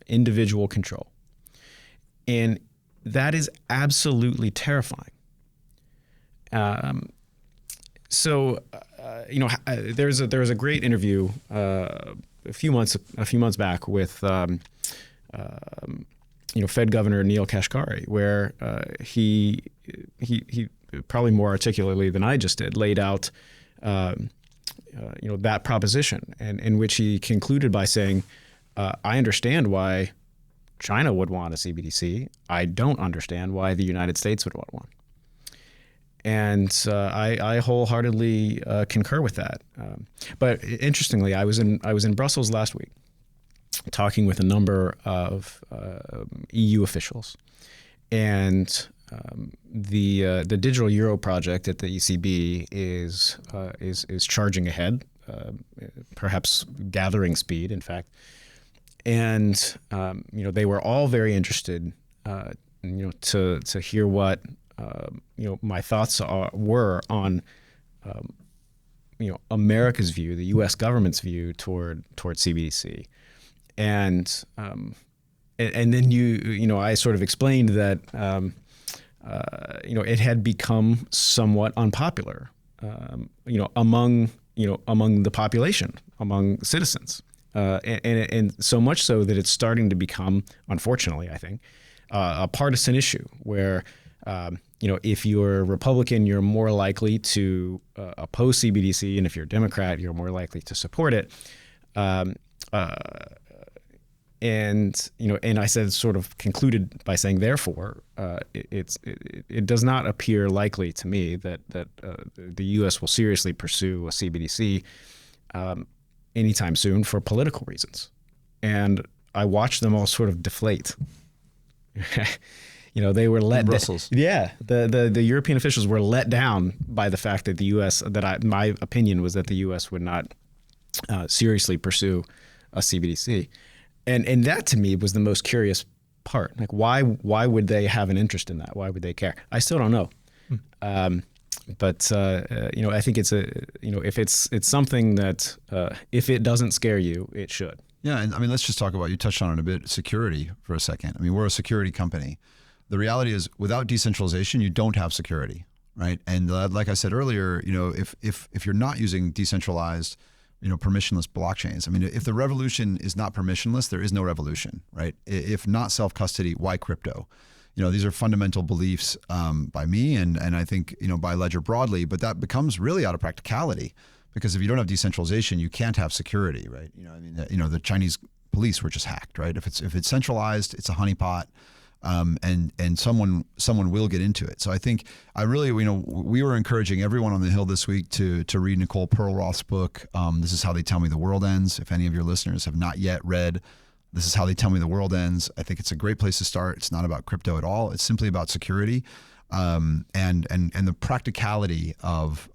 individual control. And that is absolutely terrifying. There was a great interview a few months back with Fed Governor Neel Kashkari, where he probably more articulately than I just did laid out that proposition, and in which he concluded by saying, I understand why China would want a CBDC. I don't understand why the United States would want one. And I wholeheartedly concur with that. But interestingly, I was in Brussels last week, talking with a number of EU officials, and the Digital Euro project at the ECB is charging ahead, perhaps gathering speed, in fact. And they were all very interested, to hear what my thoughts were on America's view, the U.S. government's view toward CBDC. And then I sort of explained that it had become somewhat unpopular among the population, among citizens, and so much so that it's starting to become, unfortunately, I think, a partisan issue where if you're a Republican, you're more likely to oppose CBDC, and if you're a Democrat, you're more likely to support it. And I said, sort of concluded by saying, therefore, it does not appear likely to me that the U.S. will seriously pursue a CBDC anytime soon for political reasons. And I watched them all sort of deflate. They were let Brussels. The European officials were let down by the fact that the U.S. my opinion was that the U.S. would not seriously pursue a CBDC. And that to me was the most curious part. Like, why would they have an interest in that? Why would they care? I still don't know. But I think it's if it's something that if it doesn't scare you, it should. Yeah, and I mean, let's just talk about, you touched on it a bit, security for a second. I mean, we're a security company. The reality is, without decentralization, you don't have security, right? And like I said earlier, if you're not using decentralized, permissionless blockchains. I mean, if the revolution is not permissionless, there is no revolution, right? If not self-custody, why crypto? These are fundamental beliefs by me and I think, by Ledger broadly, but that becomes really out of practicality, because if you don't have decentralization, you can't have security, right? The Chinese police were just hacked, right? If it's centralized, it's a honeypot. And someone will get into it. So I think we were encouraging everyone on the Hill this week to read Nicole Perlroth's book. This is How They Tell Me the World Ends. If any of your listeners have not yet read This Is How They Tell Me the World Ends, I think it's a great place to start. It's not about crypto at all. It's simply about security. And the practicality of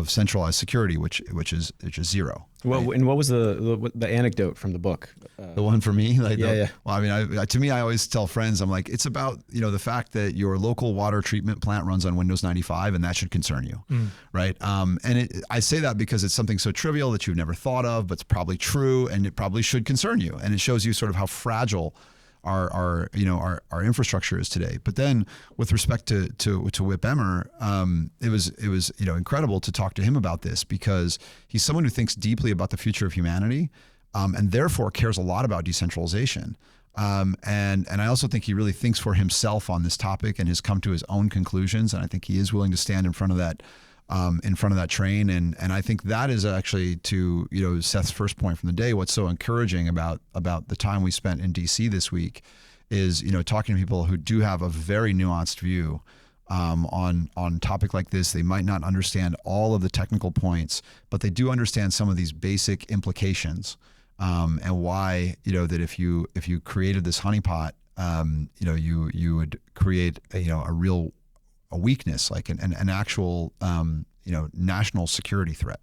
centralized security, which is zero. Well, right? And what was the anecdote from the book? The one for me? Yeah. Well, I mean, to me, I always tell friends, I'm like, it's about the fact that your local water treatment plant runs on Windows 95, and that should concern you, right? I say that because it's something so trivial that you've never thought of, but it's probably true, and it probably should concern you, and it shows you sort of how fragile our infrastructure is today. But then with respect to Whip Emmer, it was incredible to talk to him about this, because he's someone who thinks deeply about the future of humanity, and therefore cares a lot about decentralization. And I also think he really thinks for himself on this topic and has come to his own conclusions. And I think he is willing to stand in front of that train. And I think that is actually, to Seth's first point from the day, what's so encouraging about the time we spent in DC this week is talking to people who do have a very nuanced view on a topic like this. They might not understand all of the technical points, but they do understand some of these basic implications, and why that if you created this honeypot, you would create a weakness, like an actual national security threat.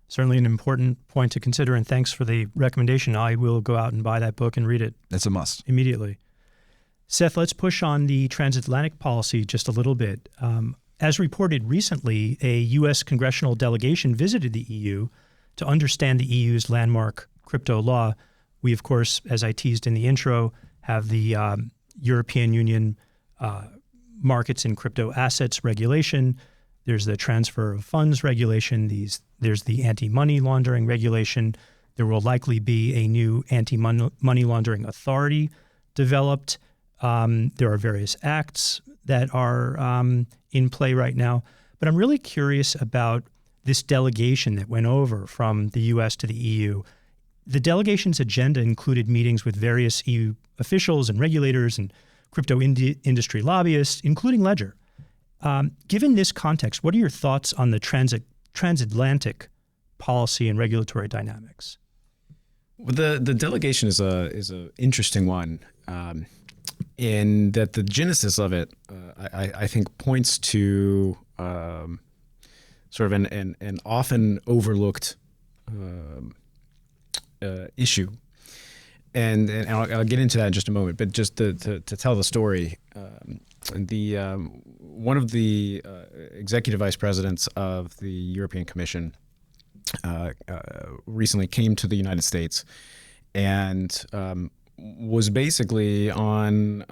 Certainly an important point to consider, and thanks for the recommendation. I will go out and buy that book and read it. That's a must. Immediately. Seth, let's push on the transatlantic policy just a little bit. As reported recently, a U.S. congressional delegation visited the EU to understand the EU's landmark crypto law. We, of course, as I teased in the intro, have the European Union markets in crypto assets regulation. There's the transfer of funds regulation. There's the anti-money laundering regulation. There will likely be a new anti-money laundering authority developed. There are various acts that are in play right now. But I'm really curious about this delegation that went over from the U.S. to the EU. The delegation's agenda included meetings with various EU officials and regulators and crypto industry lobbyists, including Ledger. Given this context, what are your thoughts on the transatlantic policy and regulatory dynamics? Well, the delegation is a interesting one, in that the genesis of it, I think, points to sort of an often overlooked issue. And I'll get into that in just a moment. But just to tell the story, one of the executive vice presidents of the European Commission recently came to the United States and was basically on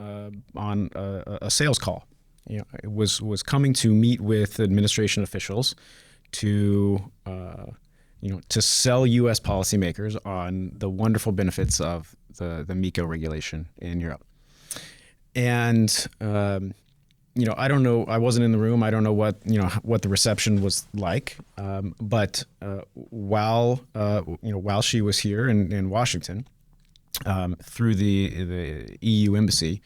a sales call. It was coming to meet with administration officials to sell U.S. policymakers on the wonderful benefits of the MiCA regulation in Europe. And I don't know. I wasn't in the room. I don't know what the reception was like. But while she was here in Washington, through the EU embassy,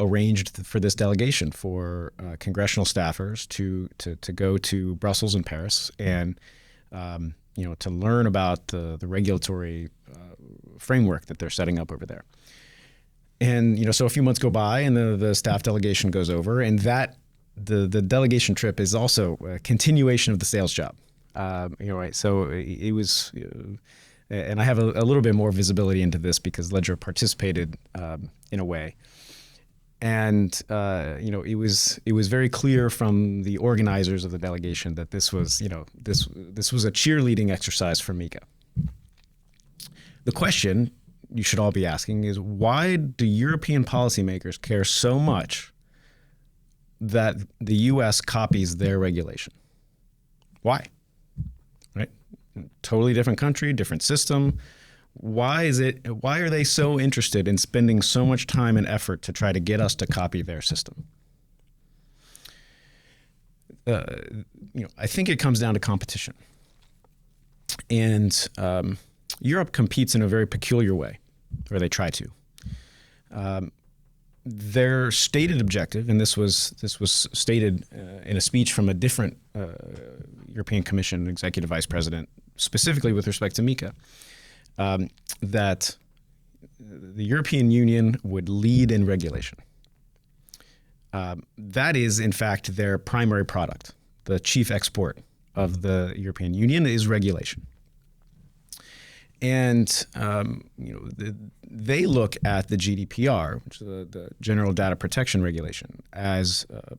arranged for this delegation for congressional staffers to go to Brussels and Paris and to learn about the regulatory framework that they're setting up over there. And so a few months go by, and the staff delegation goes over, and that the delegation trip is also a continuation of the sales job. Right? So it was, and I have a little bit more visibility into this because Ledger participated in a way. And it was very clear from the organizers of the delegation that this was this was a cheerleading exercise for MiCA. The question you should all be asking is, why do European policymakers care so much that the U.S. copies their regulation? Why? Right? Totally different country, different system. Why are they so interested in spending so much time and effort to try to get us to copy their system? I think it comes down to competition. And Europe competes in a very peculiar way, or they try to. Their stated objective, and this was stated in a speech from a different European Commission executive vice president, specifically with respect to MiCA, that the European Union would lead in regulation. That is, in fact, their primary product. The chief export of the European Union is regulation. And they look at the GDPR, which is the General Data Protection Regulation, as a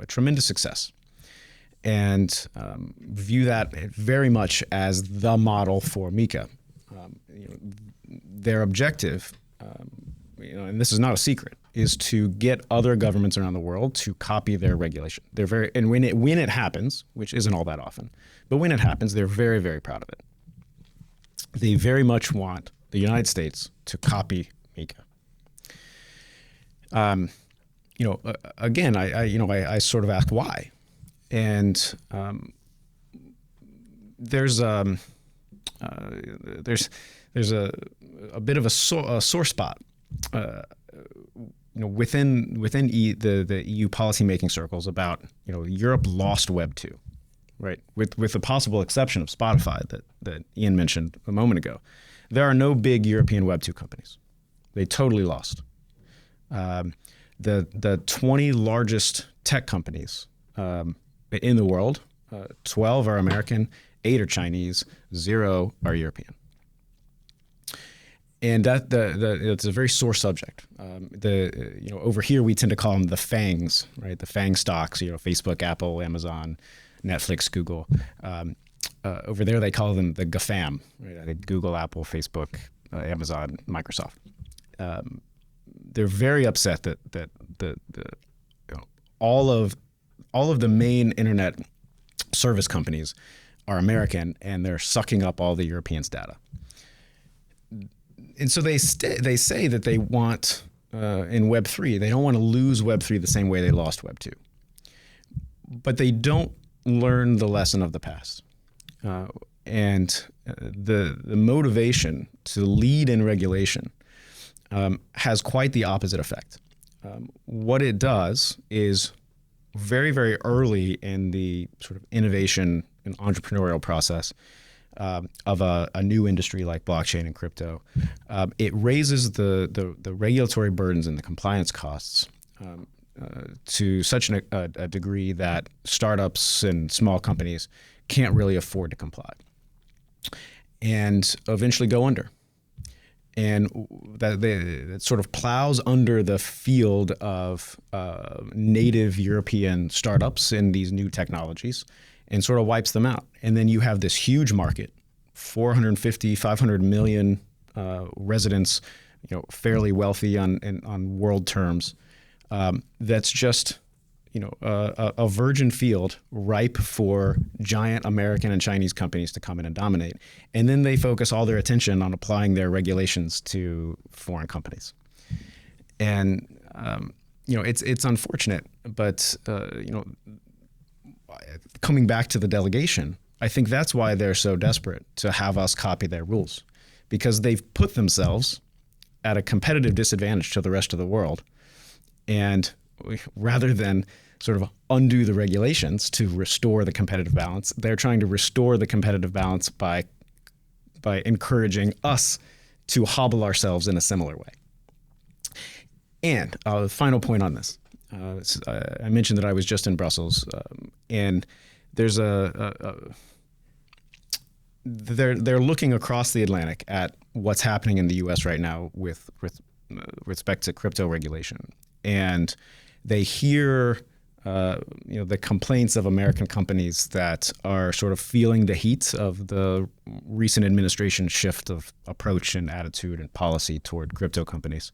tremendous success, and view that very much as the model for MiCA. their objective, and this is not a secret, is to get other governments around the world to copy their regulation. And when it happens, which isn't all that often, but when it happens, they're very, very proud of it. They very much want the United States to copy MiCA. Again, I sort of ask why, and there's a bit of a sore spot, within the EU policymaking circles about, Europe lost Web 2, right? With the possible exception of Spotify that Ian mentioned a moment ago, there are no big European Web 2 companies. They totally lost. The 20 largest tech companies in the world, 12 are American, 8 are Chinese, 0 are European. And it's a very sore subject. Over here we tend to call them the FANGs, right? The FANG stocks, Facebook, Apple, Amazon, Netflix, Google. Over there they call them the GAFAM, right? Google, Apple, Facebook, Amazon, Microsoft. They're very upset that all of the main internet service companies are American, and they're sucking up all the Europeans' data. And so they say that they want, in Web 3, they don't want to lose Web 3 the same way they lost Web 2. But they don't learn the lesson of the past. And the motivation to lead in regulation has quite the opposite effect. What it does is very, very early in the sort of innovation and entrepreneurial process of a new industry like blockchain and crypto, it raises the regulatory burdens and the compliance costs to such a degree that startups and small companies can't really afford to comply and eventually go under. And that sort of plows under the field of native European startups in these new technologies and sort of wipes them out. And then you have this huge market, 450, 500 million residents, fairly wealthy on world terms. That's just, a virgin field ripe for giant American and Chinese companies to come in and dominate. And then they focus all their attention on applying their regulations to foreign companies. And, it's unfortunate, but, coming back to the delegation, I think that's why they're so desperate to have us copy their rules, because they've put themselves at a competitive disadvantage to the rest of the world. And rather than sort of undo the regulations to restore the competitive balance, they're trying to restore the competitive balance by encouraging us to hobble ourselves in a similar way. And the final point on this, I mentioned that I was just in Brussels, and there's they're looking across the Atlantic at what's happening in the U.S. right now with respect to crypto regulation, and they hear the complaints of American companies that are sort of feeling the heat of the recent administration shift of approach and attitude and policy toward crypto companies.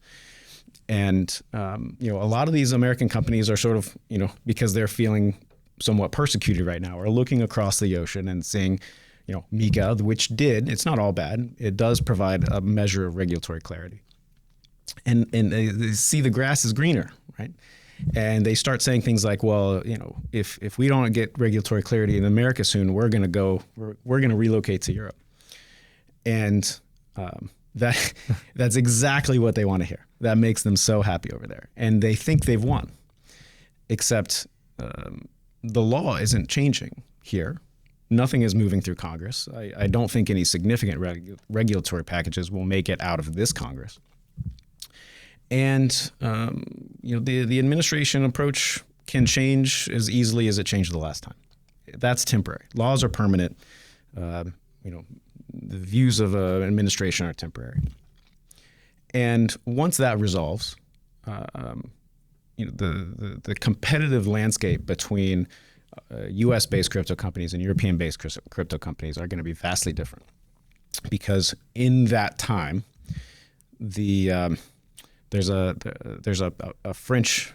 And, a lot of these American companies are sort of, because they're feeling somewhat persecuted right now, are looking across the ocean and seeing, MiCA, which it's not all bad. It does provide a measure of regulatory clarity. And they see the grass is greener, right? And they start saying things like, well, if we don't get regulatory clarity in America soon, we're going to relocate to Europe. And that's exactly what they want to hear. That makes them so happy over there. And they think they've won, except the law isn't changing here. Nothing is moving through Congress. I don't think any significant regulatory packages will make it out of this Congress. And the administration approach can change as easily as it changed the last time. That's temporary. Laws are permanent. The views of an administration are temporary. And once that resolves, the competitive landscape between U.S.-based crypto companies and European-based crypto companies are going to be vastly different, because in that time, there's a French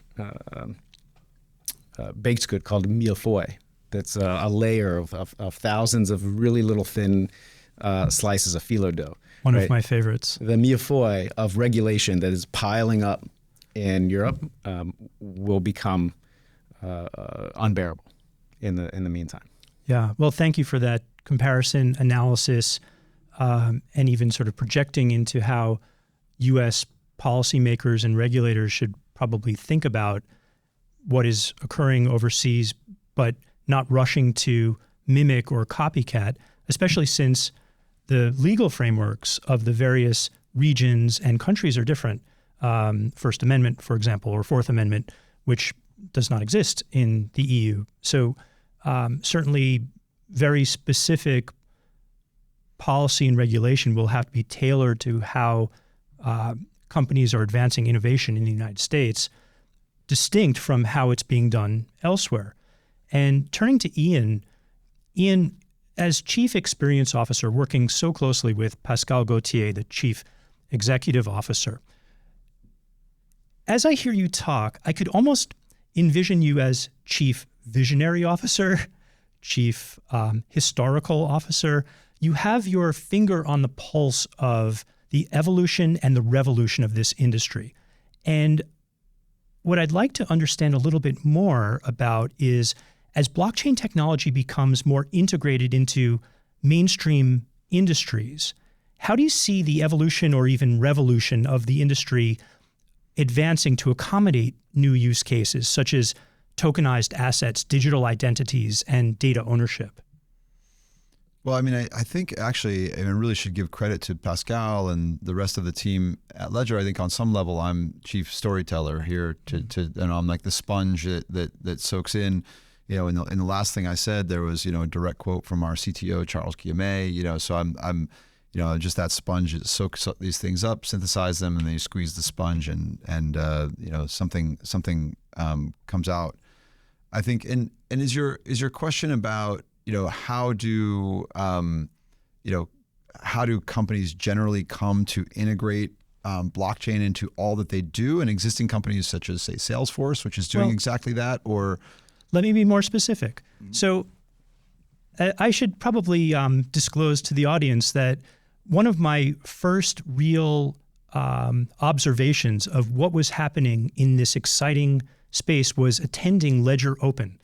baked good called millefeuille. That's a layer of thousands of really little thin slices of phyllo dough. One of my favorites. The millefeuille of regulation that is piling up in Europe will become unbearable in the meantime. Yeah. Well, thank you for that comparison analysis and even sort of projecting into how U.S. policymakers and regulators should probably think about what is occurring overseas, but not rushing to mimic or copycat, especially since the legal frameworks of the various regions and countries are different. First Amendment, for example, or Fourth Amendment, which does not exist in the EU. So certainly very specific policy and regulation will have to be tailored to how companies are advancing innovation in the United States, distinct from how it's being done elsewhere. And turning to Ian, as Chief Experience Officer, working so closely with Pascal Gauthier, the Chief Executive Officer, as I hear you talk, I could almost envision you as Chief Visionary Officer, Chief Historical Officer. You have your finger on the pulse of the evolution and the revolution of this industry. And what I'd like to understand a little bit more about is, as blockchain technology becomes more integrated into mainstream industries, how do you see the evolution or even revolution of the industry advancing to accommodate new use cases such as tokenized assets, digital identities, and data ownership? Well, I mean, I think actually, I really should give credit to Pascal and the rest of the team at Ledger. I think on some level, I'm chief storyteller here, and I'm like the sponge that soaks in. You know, in the last thing I said, there was, a direct quote from our CTO, Charles Guillemet. So I'm just that sponge that soaks these things up, synthesize them, and then you squeeze the sponge, and something comes out. I think, and is your question about how do companies generally come to integrate blockchain into all that they do, and existing companies such as, say, Salesforce, which is doing exactly that, or? Let me be more specific. So I should probably disclose to the audience that one of my first real observations of what was happening in this exciting space was attending Ledger Open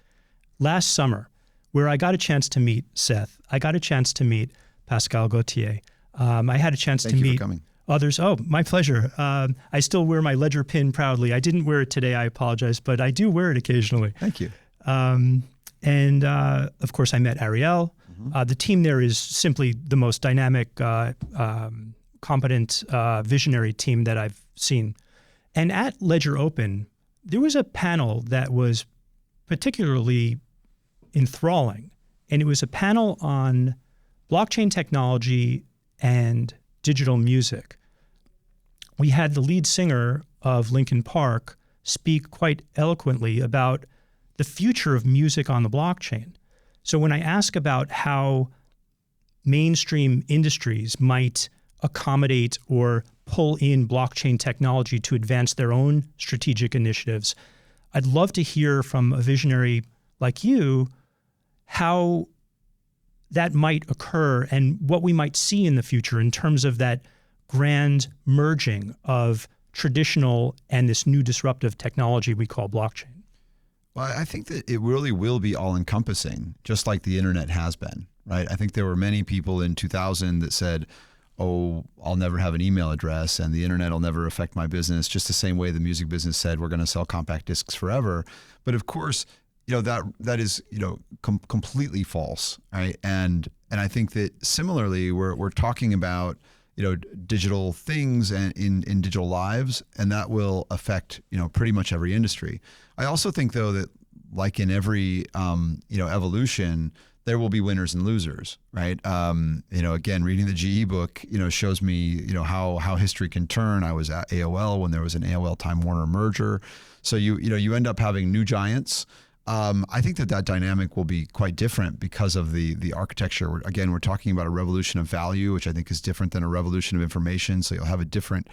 last summer, where I got a chance to meet Seth. I got a chance to meet Pascal Gauthier. I had a chance to meet others. Oh, my pleasure. I still wear my Ledger pin proudly. I didn't wear it today, I apologize, but I do wear it occasionally. Thank you. And of course, I met Ariel. The team there is simply the most dynamic, competent, visionary team that I've seen. And at Ledger Open, there was a panel that was particularly enthralling. And it was a panel on blockchain technology and digital music. We had the lead singer of Linkin Park speak quite eloquently about the future of music on the blockchain. So when I ask about how mainstream industries might accommodate or pull in blockchain technology to advance their own strategic initiatives, I'd love to hear from a visionary like you how that might occur and what we might see in the future in terms of that grand merging of traditional and this new disruptive technology we call blockchain. Well, I think that it really will be all-encompassing, just like the internet has been, right? I think there were many people in 2000 that said, oh, I'll never have an email address and the internet will never affect my business, just the same way the music business said we're going to sell compact discs forever. But of course, that is completely false, right? And I think that similarly, we're talking about digital things and in digital lives, and that will affect pretty much every industry. I also think though that, like in every evolution, there will be winners and losers, right? Again, reading the GE book, shows me how history can turn. I was at AOL when there was an AOL Time Warner merger, so you end up having new giants. I think that dynamic will be quite different because of the architecture. We're talking about a revolution of value, which I think is different than a revolution of information. So you'll have a different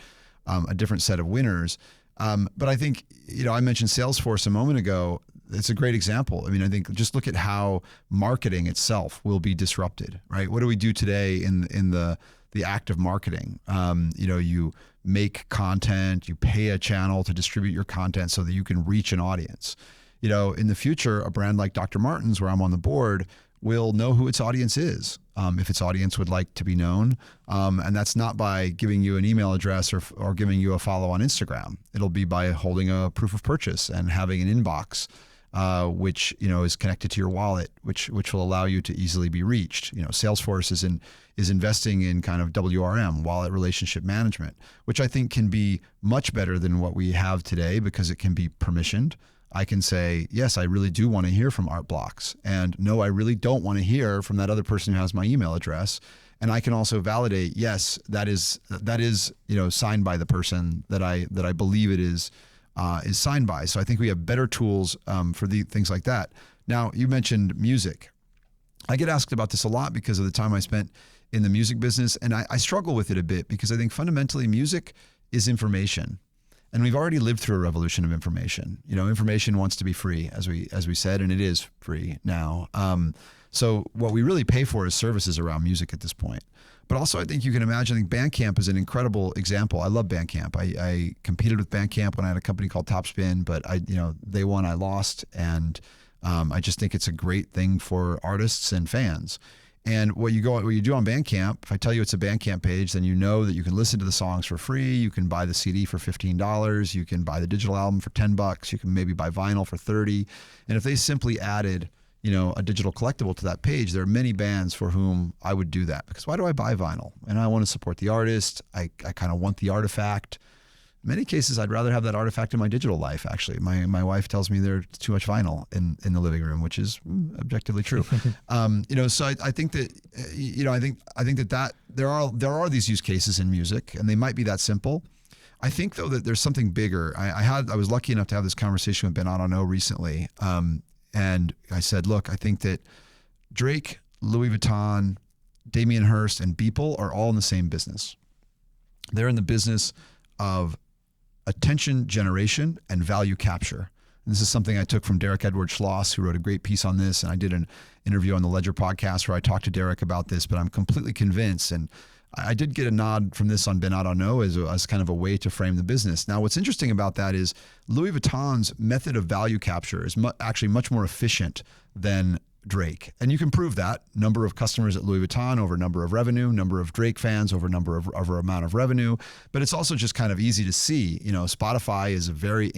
set of winners. But I think, I mentioned Salesforce a moment ago. It's a great example. I mean, I think just look at how marketing itself will be disrupted, right? What do we do today in the act of marketing? You make content, you pay a channel to distribute your content so that you can reach an audience. In the future, a brand like Dr. Martens, where I'm on the board, will know who its audience is, if its audience would like to be known. And that's not by giving you an email address or giving you a follow on Instagram. It'll be by holding a proof of purchase and having an inbox, which is connected to your wallet, which will allow you to easily be reached. Salesforce is investing in kind of WRM, wallet relationship management, which I think can be much better than what we have today because it can be permissioned. I can say, yes, I really do want to hear from Art Blocks, and no, I really don't want to hear from that other person who has my email address. And I can also validate, yes, that is signed by the person that I believe it is signed by. So I think we have better tools for things like that. Now, you mentioned music. I get asked about this a lot because of the time I spent in the music business, and I struggle with it a bit because I think fundamentally music is information. And we've already lived through a revolution of information. Information wants to be free, as we said, and it is free now. So what we really pay for is services around music at this point. But also, I think you can imagine, I think Bandcamp is an incredible example. I love Bandcamp. I competed with Bandcamp when I had a company called Topspin, but they won, I lost, and I just think it's a great thing for artists and fans. And what you do on Bandcamp, if I tell you it's a Bandcamp page, then you know that you can listen to the songs for free. You can buy the CD for $15. You can buy the digital album for $10. You can maybe buy vinyl for $30. And if they simply added, a digital collectible to that page, there are many bands for whom I would do that, because why do I buy vinyl? And I want to support the artist. I kind of want the artifact. In many cases, I'd rather have that artifact in my digital life. Actually, my wife tells me there's too much vinyl in the living room, which is objectively true. So I think that I think that there are these use cases in music, and they might be that simple. I think though that there's something bigger. I was lucky enough to have this conversation with Bernard Arnault recently, and I said, look, I think that Drake, Louis Vuitton, Damien Hirst, and Beeple are all in the same business. They're in the business of attention generation and value capture. And this is something I took from Derek Edward Schloss, who wrote a great piece on this. And I did an interview on the Ledger podcast where I talked to Derek about this, but I'm completely convinced. And I did get a nod from this on Bernard Arnault as kind of a way to frame the business. Now, what's interesting about that is Louis Vuitton's method of value capture is actually much more efficient than Drake. And you can prove that. Number of customers at Louis Vuitton over number of revenue, number of Drake fans over over amount of revenue. But it's also just kind of easy to see. Spotify is a very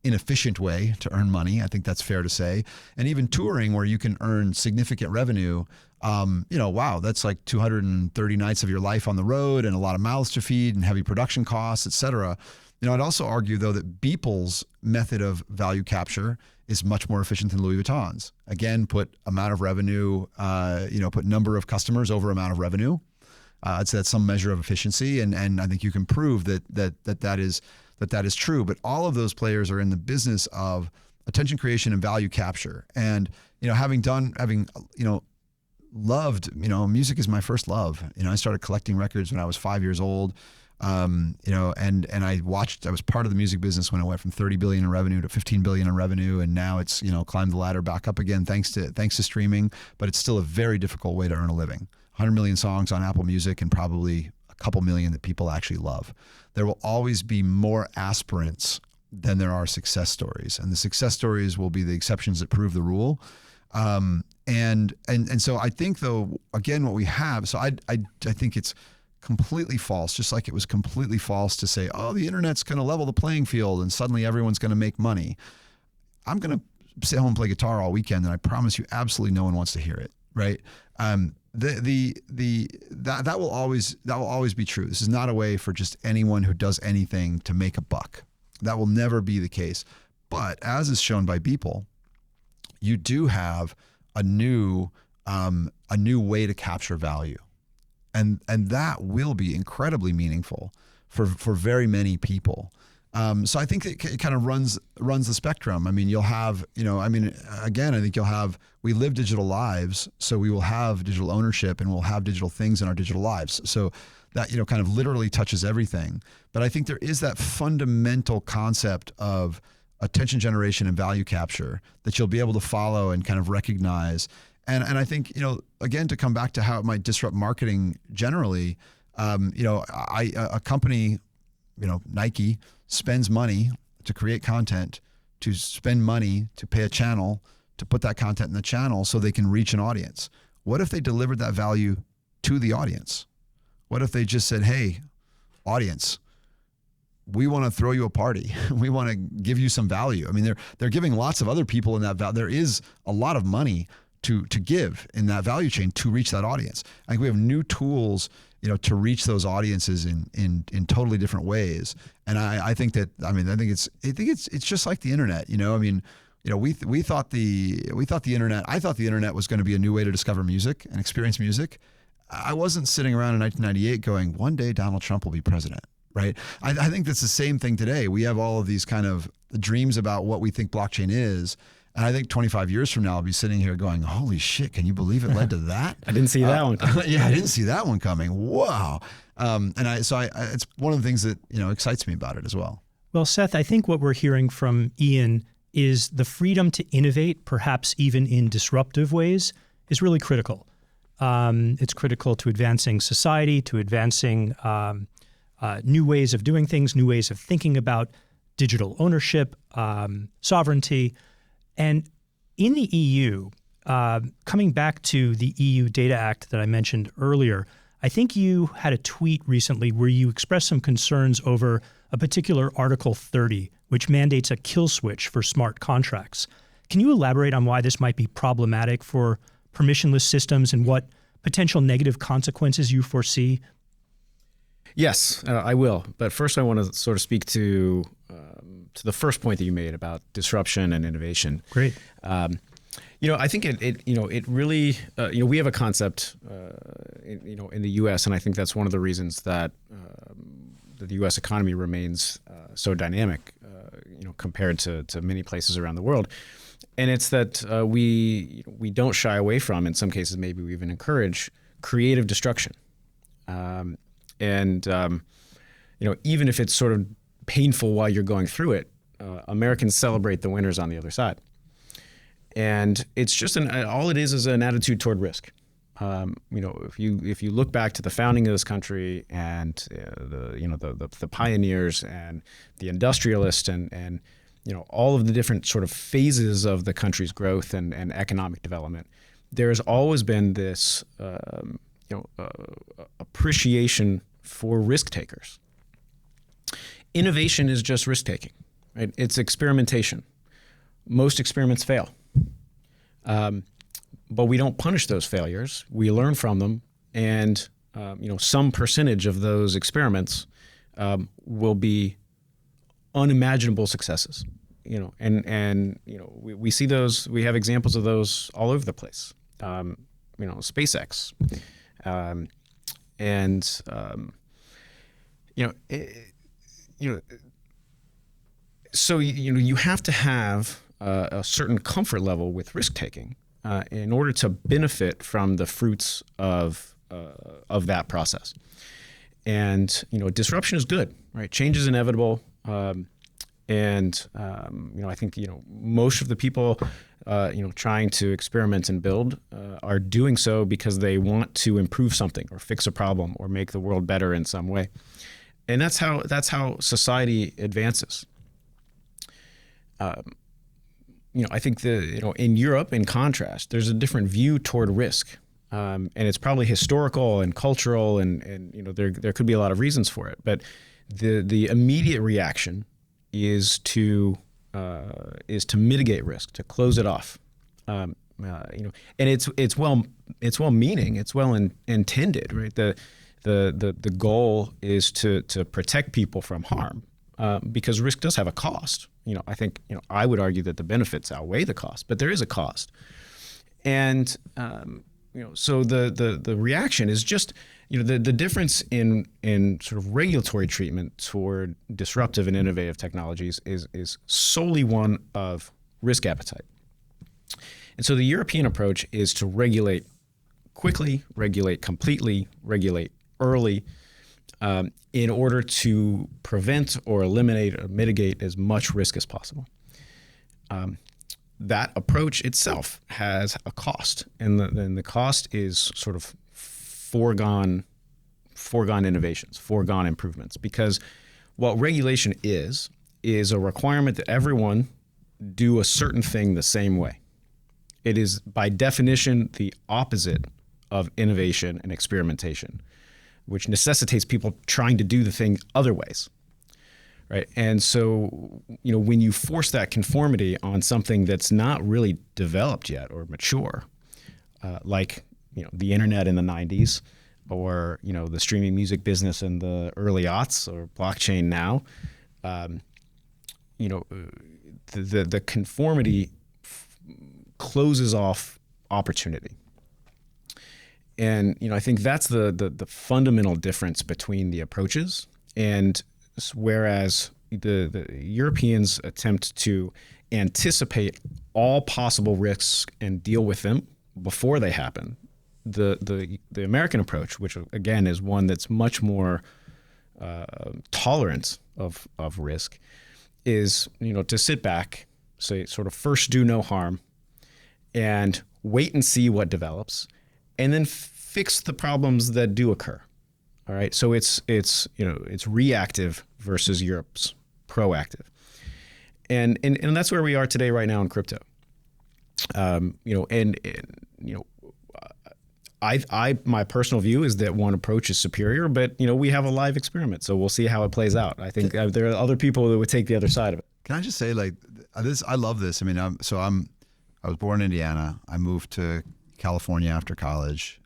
inefficient way to earn money. I think that's fair to say. And even touring, where you can earn significant revenue, wow, that's like 230 nights of your life on the road and a lot of mouths to feed and heavy production costs, et cetera. I'd also argue, though, that Beeple's method of value capture is much more efficient than Louis Vuitton's. Again, put amount of revenue, put number of customers over amount of revenue. I'd say that's some measure of efficiency, and I think you can prove that is true. But all of those players are in the business of attention creation and value capture. And having loved, music is my first love. I started collecting records when I was 5 years old. And I was part of the music business when it went from 30 billion in revenue to 15 billion in revenue. And now it's, climbed the ladder back up again, thanks to streaming, but it's still a very difficult way to earn a living. 100 million songs on Apple Music and probably a couple million that people actually love. There will always be more aspirants than there are success stories. And the success stories will be the exceptions that prove the rule. And so I think, though, again, what we have, so I think it's completely false, just like it was completely false to say, oh, the internet's going to level the playing field and suddenly everyone's going to make money. I'm going to sit home and play guitar all weekend, and I promise you absolutely no one wants to hear it, right? That will always be true. This is not a way for just anyone who does anything to make a buck. That will never be the case. But as is shown by Beeple, you do have a new way to capture value. And that will be incredibly meaningful for very many people. So I think it kind of runs the spectrum. I mean, you'll have, again, I think we live digital lives, so we will have digital ownership and we'll have digital things in our digital lives. So that, kind of literally touches everything. But I think there is that fundamental concept of attention generation and value capture that you'll be able to follow and kind of recognize. And I think, again, to come back to how it might disrupt marketing generally, a company, Nike spends money to create content, to spend money to pay a channel, to put that content in the channel so they can reach an audience. What if they delivered that value to the audience? What if they just said, hey, audience, we want to throw you a party. We want to give you some value. I mean, they're giving lots of other people in that value. There is a lot of money to give in that value chain to reach that audience. I think we have new tools, to reach those audiences in totally different ways. And I think it's just like the internet. We thought the internet was going to be a new way to discover music and experience music. I wasn't sitting around in 1998 going, one day Donald Trump will be president. Right. I think that's the same thing today. We have all of these kind of dreams about what we think blockchain is. And I think 25 years from now, I'll be sitting here going, holy shit, can you believe it led to that? I didn't see that one coming. Yeah, I didn't see that one coming. Wow. It's one of the things that, excites me about it as well. Well, Seth, I think what we're hearing from Ian is the freedom to innovate, perhaps even in disruptive ways, is really critical. It's critical to advancing society, to advancing new ways of doing things, new ways of thinking about digital ownership, sovereignty. And in the EU, coming back to the EU Data Act that I mentioned earlier, I think you had a tweet recently where you expressed some concerns over a particular Article 30, which mandates a kill switch for smart contracts. Can you elaborate on why this might be problematic for permissionless systems and what potential negative consequences you foresee? Yes, I will. But first I want to sort of speak to the first point that you made about disruption and innovation. Great. I think it really, we have a concept, in the U.S., and I think that's one of the reasons that the U.S. economy remains so dynamic, compared to many places around the world. And it's that we don't shy away from, in some cases, maybe we even encourage creative destruction. Even if it's sort of painful while you're going through it, Americans celebrate the winners on the other side. And it's just all it is an attitude toward risk. If you look back to the founding of this country and the pioneers and the industrialists and all of the different sort of phases of the country's growth and economic development, there's always been this appreciation for risk takers. Innovation is just risk taking, right? It's experimentation. Most experiments fail. But we don't punish those failures. We learn from them, and some percentage of those experiments will be unimaginable successes. We see those. We have examples of those all over the place. SpaceX, So you have to have a certain comfort level with risk taking in order to benefit from the fruits of that process. And disruption is good, right? Change is inevitable, I think most of the people trying to experiment and build are doing so because they want to improve something or fix a problem or make the world better in some way. And that's how society advances. I think in Europe, in contrast, there's a different view toward risk, and it's probably historical and cultural, and there could be a lot of reasons for it. But the immediate reaction is to mitigate risk, to close it off. And it's well meaning, it's well intended, right? The goal is to protect people from harm, because risk does have a cost. I think I would argue that the benefits outweigh the cost, but there is a cost. And so the reaction is just, the difference in sort of regulatory treatment toward disruptive and innovative technologies is solely one of risk appetite. And so the European approach is to regulate quickly, regulate completely, regulate early, in order to prevent or eliminate or mitigate as much risk as possible. That approach itself has a cost, and the cost is sort of foregone innovations, foregone improvements, because what regulation is a requirement that everyone do a certain thing the same way. It is by definition the opposite of innovation and experimentation, which necessitates people trying to do the thing other ways. Right. And so, when you force that conformity on something that's not really developed yet or mature, like, the internet in the 90s, or, the streaming music business in the early aughts, or blockchain now, the conformity closes off opportunity. And, I think that's the fundamental difference between the approaches. And whereas the Europeans attempt to anticipate all possible risks and deal with them before they happen, the American approach, which again is one that's much more tolerant of risk, is to sit back, say sort of first do no harm, and wait and see what develops, and then fix the problems that do occur. All right, so it's reactive versus Europe's proactive, and that's where we are today, right now in crypto. My personal view is that one approach is superior, but we have a live experiment, so we'll see how it plays out. I think there are other people that would take the other side of it. Can I just say, like, this? I love this. I mean, I was born in Indiana. I moved to California after college.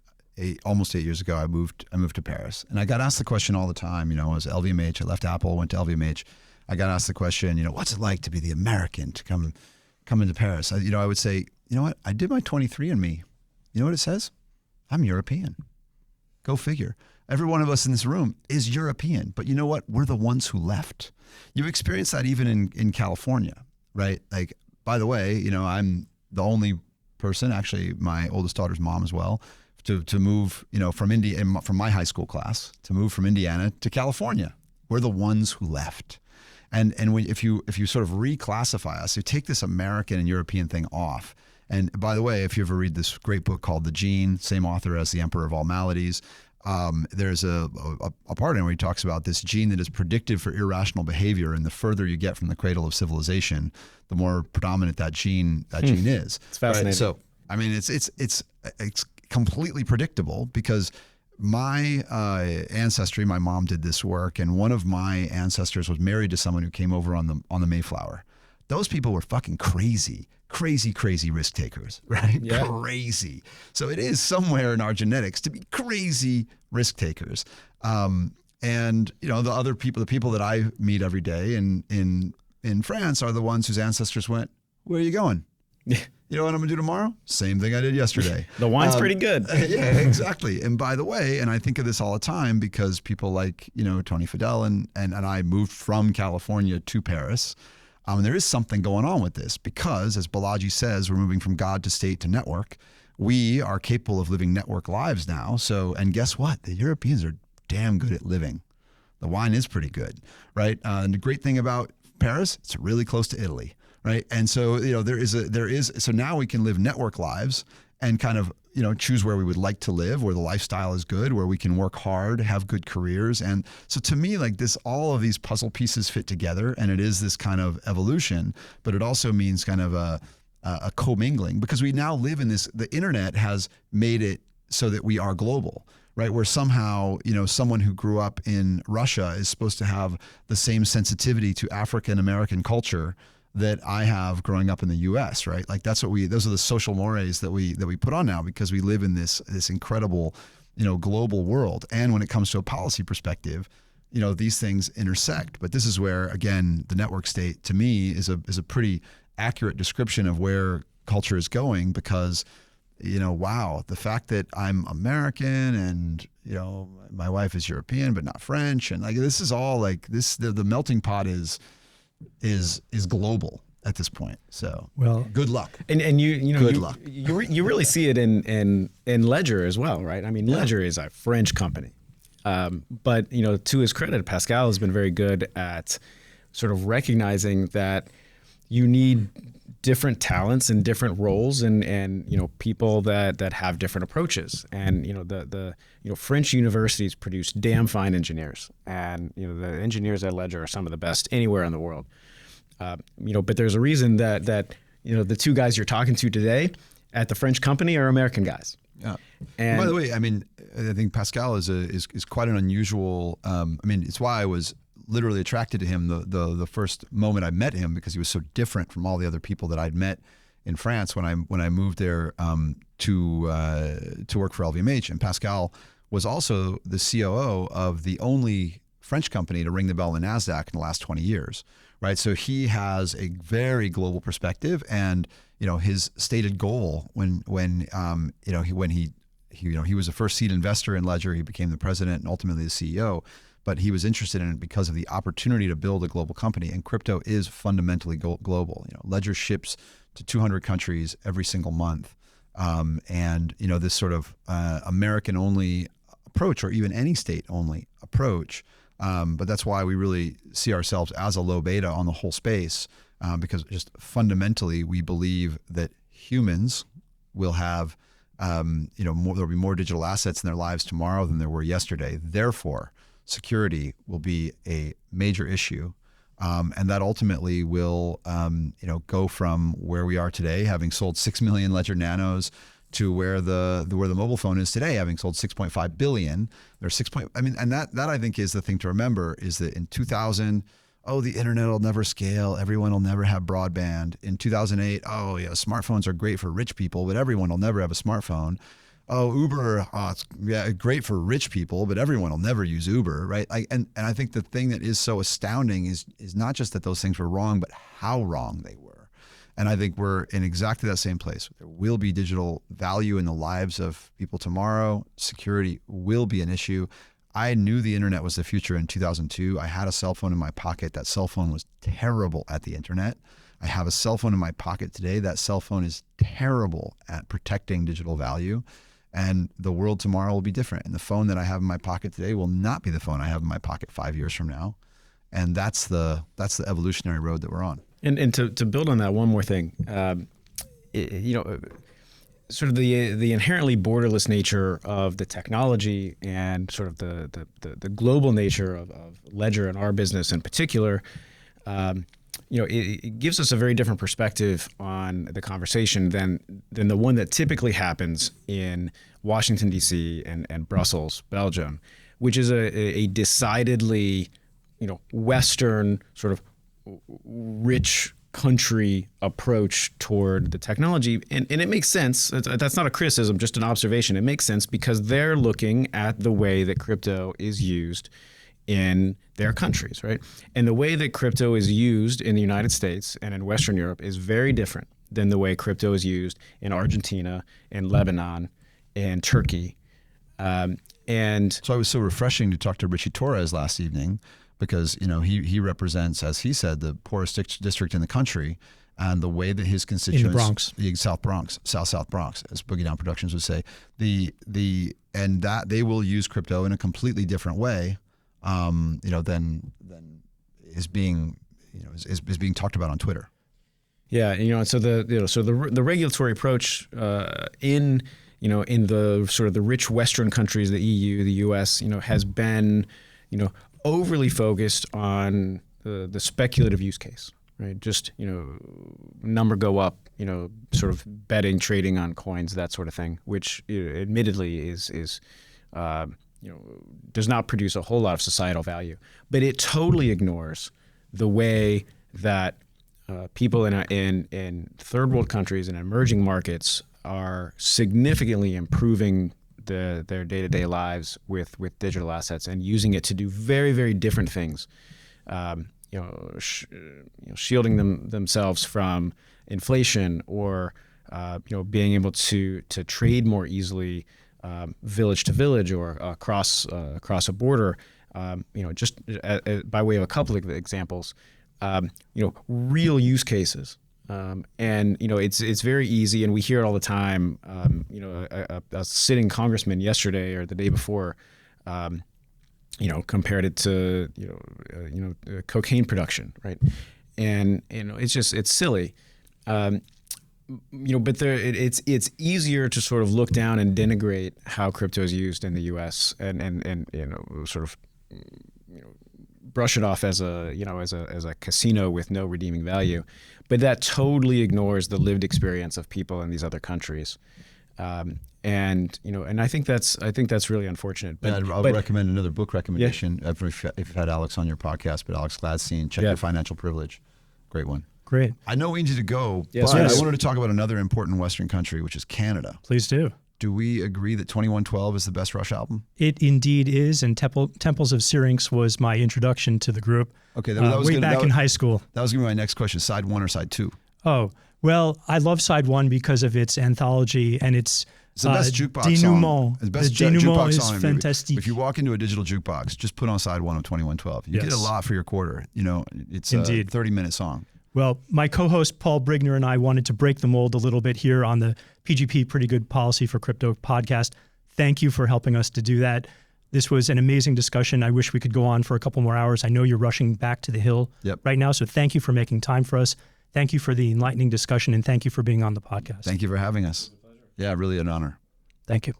Almost 8 years ago, I moved to Paris, and I got asked the question all the time. I was LVMH. I left Apple, went to LVMH. I got asked the question, what's it like to be the American to come into Paris? I would say, what? I did my 23andMe. You know what it says? I'm European. Go figure. Every one of us in this room is European, but you know what? We're the ones who left. You experience that even in California, right? Like, by the way, I'm the only person, actually my oldest daughter's mom as well, to move, from my high school class, to move from Indiana to California. We're the ones who left. And if you sort of reclassify us, you take this American and European thing off. And by the way, if you ever read this great book called The Gene, same author as The Emperor of All Maladies, there's a part in it where he talks about this gene that is predictive for irrational behavior. And the further you get from the cradle of civilization, the more predominant that gene is. It's fascinating. Right? So, I mean, it's completely predictable, because my ancestry, my mom did this work, and one of my ancestors was married to someone who came over on the Mayflower. Those people were fucking crazy risk takers, right? Yeah. Crazy. So it is somewhere in our genetics to be crazy risk takers. And the other people, the people that I meet every day in France, are the ones whose ancestors went, "Where are you going? You know what I'm gonna do tomorrow? Same thing I did yesterday." The wine's pretty good. Yeah, exactly. And by the way, and I think of this all the time, because people like, Tony Fadell and I moved from California to Paris. There is something going on with this, because, as Balaji says, we're moving from God to state to network. We are capable of living network lives now. So, and guess what? The Europeans are damn good at living. The wine is pretty good, right? And the great thing about Paris, it's really close to Italy, right? And so, so now we can live network lives and kind of, choose where we would like to live, where the lifestyle is good, where we can work hard, have good careers. And so to me, like all of these puzzle pieces fit together, and it is this kind of evolution, but it also means kind of a commingling, because we now live in this, the internet has made it so that we are global, right? Where somehow, someone who grew up in Russia is supposed to have the same sensitivity to African American culture that I have growing up in the U.S., right? Like those are the social mores that we put on now, because we live in this incredible, global world. And when it comes to a policy perspective, these things intersect. But this is where, again, the network state to me is a pretty accurate description of where culture is going, because wow, the fact that I'm American and, my wife is European, but not French. And like, this is all like this, the melting pot is global at this point. So good luck. And you good luck. You really see it in Ledger as well, right? I mean, Ledger is a French company. But, to his credit, Pascal has been very good at sort of recognizing that you need different talents and different roles and people that have different approaches. And, the French universities produce damn fine engineers. And, the engineers at Ledger are some of the best anywhere in the world. But there's a reason that the two guys you're talking to today at the French company are American guys. Yeah. And by the way, I mean, I think Pascal is quite an unusual. It's why I was literally attracted to him the first moment I met him, because he was so different from all the other people that I'd met in France when I moved there to work for LVMH. And Pascal was also the COO of the only French company to ring the bell in NASDAQ in the last 20 years. Right. So he has a very global perspective, and, his stated goal when he was the first seed investor in Ledger, he became the president and ultimately the CEO, but he was interested in it because of the opportunity to build a global company. And crypto is fundamentally global. Ledger ships to 200 countries every single month. And, this sort of American only approach, or even any state only approach, but that's why we really see ourselves as a low beta on the whole space, because just fundamentally we believe that humans will have, there'll be more digital assets in their lives tomorrow than there were yesterday. Therefore, security will be a major issue, and that ultimately will, go from where we are today, having sold 6 million Ledger Nanos, to where the mobile phone is today, having sold 6.5 billion. There's and that I think is the thing to remember, is that in 2000, the internet will never scale, everyone will never have broadband. In 2008, smartphones are great for rich people, but everyone will never have a smartphone. Uber, it's great for rich people, but everyone will never use Uber, right? And I think the thing that is so astounding is not just that those things were wrong, but how wrong they were. And I think we're in exactly that same place. There will be digital value in the lives of people tomorrow. Security will be an issue. I knew the internet was the future in 2002. I had a cell phone in my pocket. That cell phone was terrible at the internet. I have a cell phone in my pocket today. That cell phone is terrible at protecting digital value. And the world tomorrow will be different. And the phone that I have in my pocket today will not be the phone I have in my pocket 5 years from now. And that's the evolutionary road that we're on. And to build on that, one more thing, sort of the inherently borderless nature of the technology and sort of the global nature of Ledger and our business in particular, it gives us a very different perspective on the conversation than the one that typically happens in Washington, D.C. and Brussels, Belgium, which is a decidedly, Western sort of rich country approach toward the technology. And it makes sense. That's not a criticism, just an observation. It makes sense because they're looking at the way that crypto is used in their countries, right? And the way that crypto is used in the United States and in Western Europe is very different than the way crypto is used in Argentina, in Lebanon, and Turkey. And so it was so refreshing to talk to Richie Torres last evening, because he represents, as he said, the poorest district in the country, and the way that his constituents, in the Bronx, the South Bronx, as Boogie Down Productions would say, and that they will use crypto in a completely different way, than is being talked about on Twitter. Yeah, so the regulatory approach in the sort of the rich Western countries, the EU, the US, has been overly focused on the speculative use case, right? Just, number go up, sort of betting, trading on coins, that sort of thing, which admittedly is does not produce a whole lot of societal value. But it totally ignores the way that people in third world countries and emerging markets are significantly improving their day-to-day lives with digital assets and using it to do very, very different things. Shielding themselves from inflation, or being able to trade more easily, village to village or across a border. Just by way of a couple of examples, real use cases. And it's very easy, and we hear it all the time. A sitting congressman yesterday or the day before, compared it to cocaine production, right? And it's silly, but it's easier to sort of look down and denigrate how crypto is used in the U.S. and sort of brush it off as a casino with no redeeming value, but that totally ignores the lived experience of people in these other countries, and I think that's really unfortunate. But, I'll recommend another book recommendation. Yeah. If you've had Alex on your podcast, but Alex Gladstein, Check Your Financial Privilege, great one. Great. I know we need to go, yes, but yes. I wanted to talk about another important Western country, which is Canada. Please do. Do we agree that 2112 is the best Rush album? It indeed is, and Temples of Syrinx was my introduction to the group. Okay, way back in high school. That was going to be my next question, side 1 or side 2? Oh, well, I love side 1 because of its anthology and its the best jukebox denouement. song. It's the best denouement jukebox is song. fantastic. If you walk into a digital jukebox, just put on side 1 of 2112. You get a lot for your quarter. It's Indeed. a 30-minute song. Well, my co-host Paul Brigner and I wanted to break the mold a little bit here on the PGP Pretty Good Policy for Crypto podcast. Thank you for helping us to do that. This was an amazing discussion. I wish we could go on for a couple more hours. I know you're rushing back to the Hill right now, so thank you for making time for us. Thank you for the enlightening discussion, and thank you for being on the podcast. Thank you for having us. Yeah, really an honor. Thank you.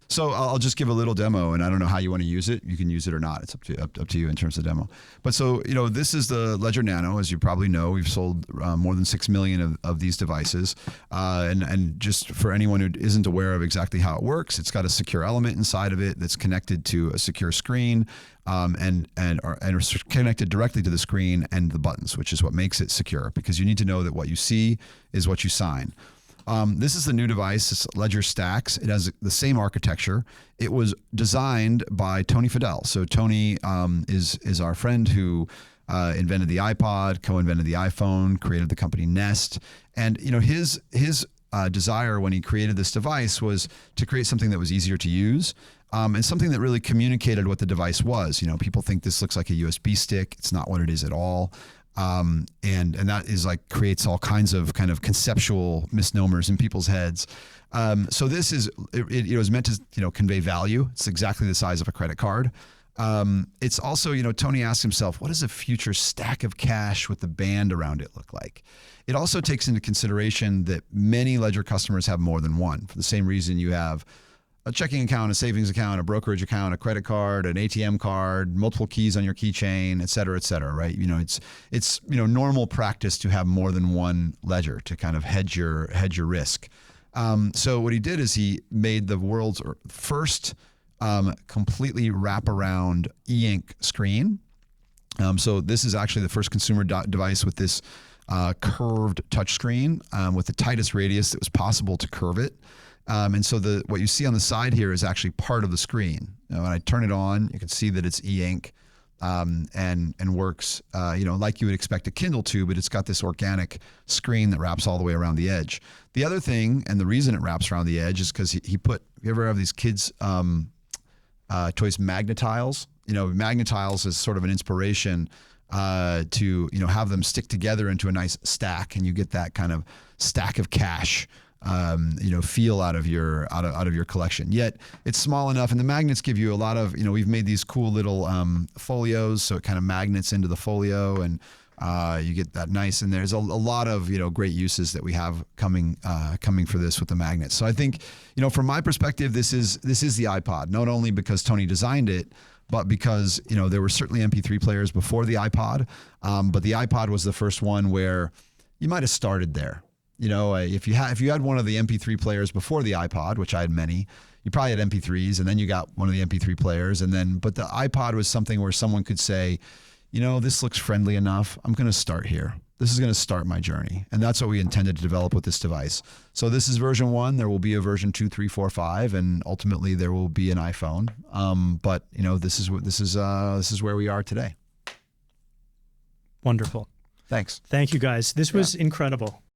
So I'll just give a little demo, and I don't know how you want to use it. You can use it or not. It's up to you in terms of demo. But so, this is the Ledger Nano. As you probably know, we've sold more than 6 million of these devices. And just for anyone who isn't aware of exactly how it works, it's got a secure element inside of it that's connected to a secure screen, and connected directly to the screen and the buttons, which is what makes it secure, because you need to know that what you see is what you sign. This is the new device. It's Ledger Stacks. It has the same architecture. It was designed by Tony Fadell. So Tony is our friend who invented the iPod, co-invented the iPhone, created the company Nest. And his desire when he created this device was to create something that was easier to use, and something that really communicated what the device was. People think this looks like a USB stick. It's not what it is at all. And that is creates all kinds of kind of conceptual misnomers in people's heads. So this is, it was meant to, convey value. It's exactly the size of a credit card. It's also, Tony asked himself, what does a future stack of cash with the band around it look like? It also takes into consideration that many Ledger customers have more than one, for the same reason you have a checking account, a savings account, a brokerage account, a credit card, an ATM card, multiple keys on your keychain, et cetera, right? It's normal practice to have more than one ledger to kind of hedge your risk. So what he did is he made the world's first completely wraparound e-ink screen. So this is actually the first consumer device with this curved touchscreen with the tightest radius that was possible to curve it. And so what you see on the side here is actually part of the screen. When I turn it on, you can see that it's e-ink and works, like you would expect a Kindle to, but it's got this organic screen that wraps all the way around the edge. The other thing, and the reason it wraps around the edge, is because he put. You ever have these kids' toys Magnetiles? Magnetiles is sort of an inspiration to have them stick together into a nice stack, and you get that kind of stack of cash. Feel out of your collection. Yet it's small enough, and the magnets give you a lot of. We've made these cool little folios, so it kind of magnets into the folio, and you get that nice. And there's a lot of great uses that we have coming for this with the magnets. So I think from my perspective, this is the iPod. Not only because Tony designed it, but because there were certainly MP3 players before the iPod, but the iPod was the first one where you might have started there. If you had one of the MP3 players before the iPod, which I had many, you probably had MP3s, and then you got one of the MP3 players, but the iPod was something where someone could say, this looks friendly enough. I'm going to start here. This is going to start my journey, and that's what we intended to develop with this device. So this is version 1. There will be a version 2, 3, 4, 5, and ultimately there will be an iPhone. But this is where we are today. Wonderful. Thanks. Thank you, guys. This was incredible.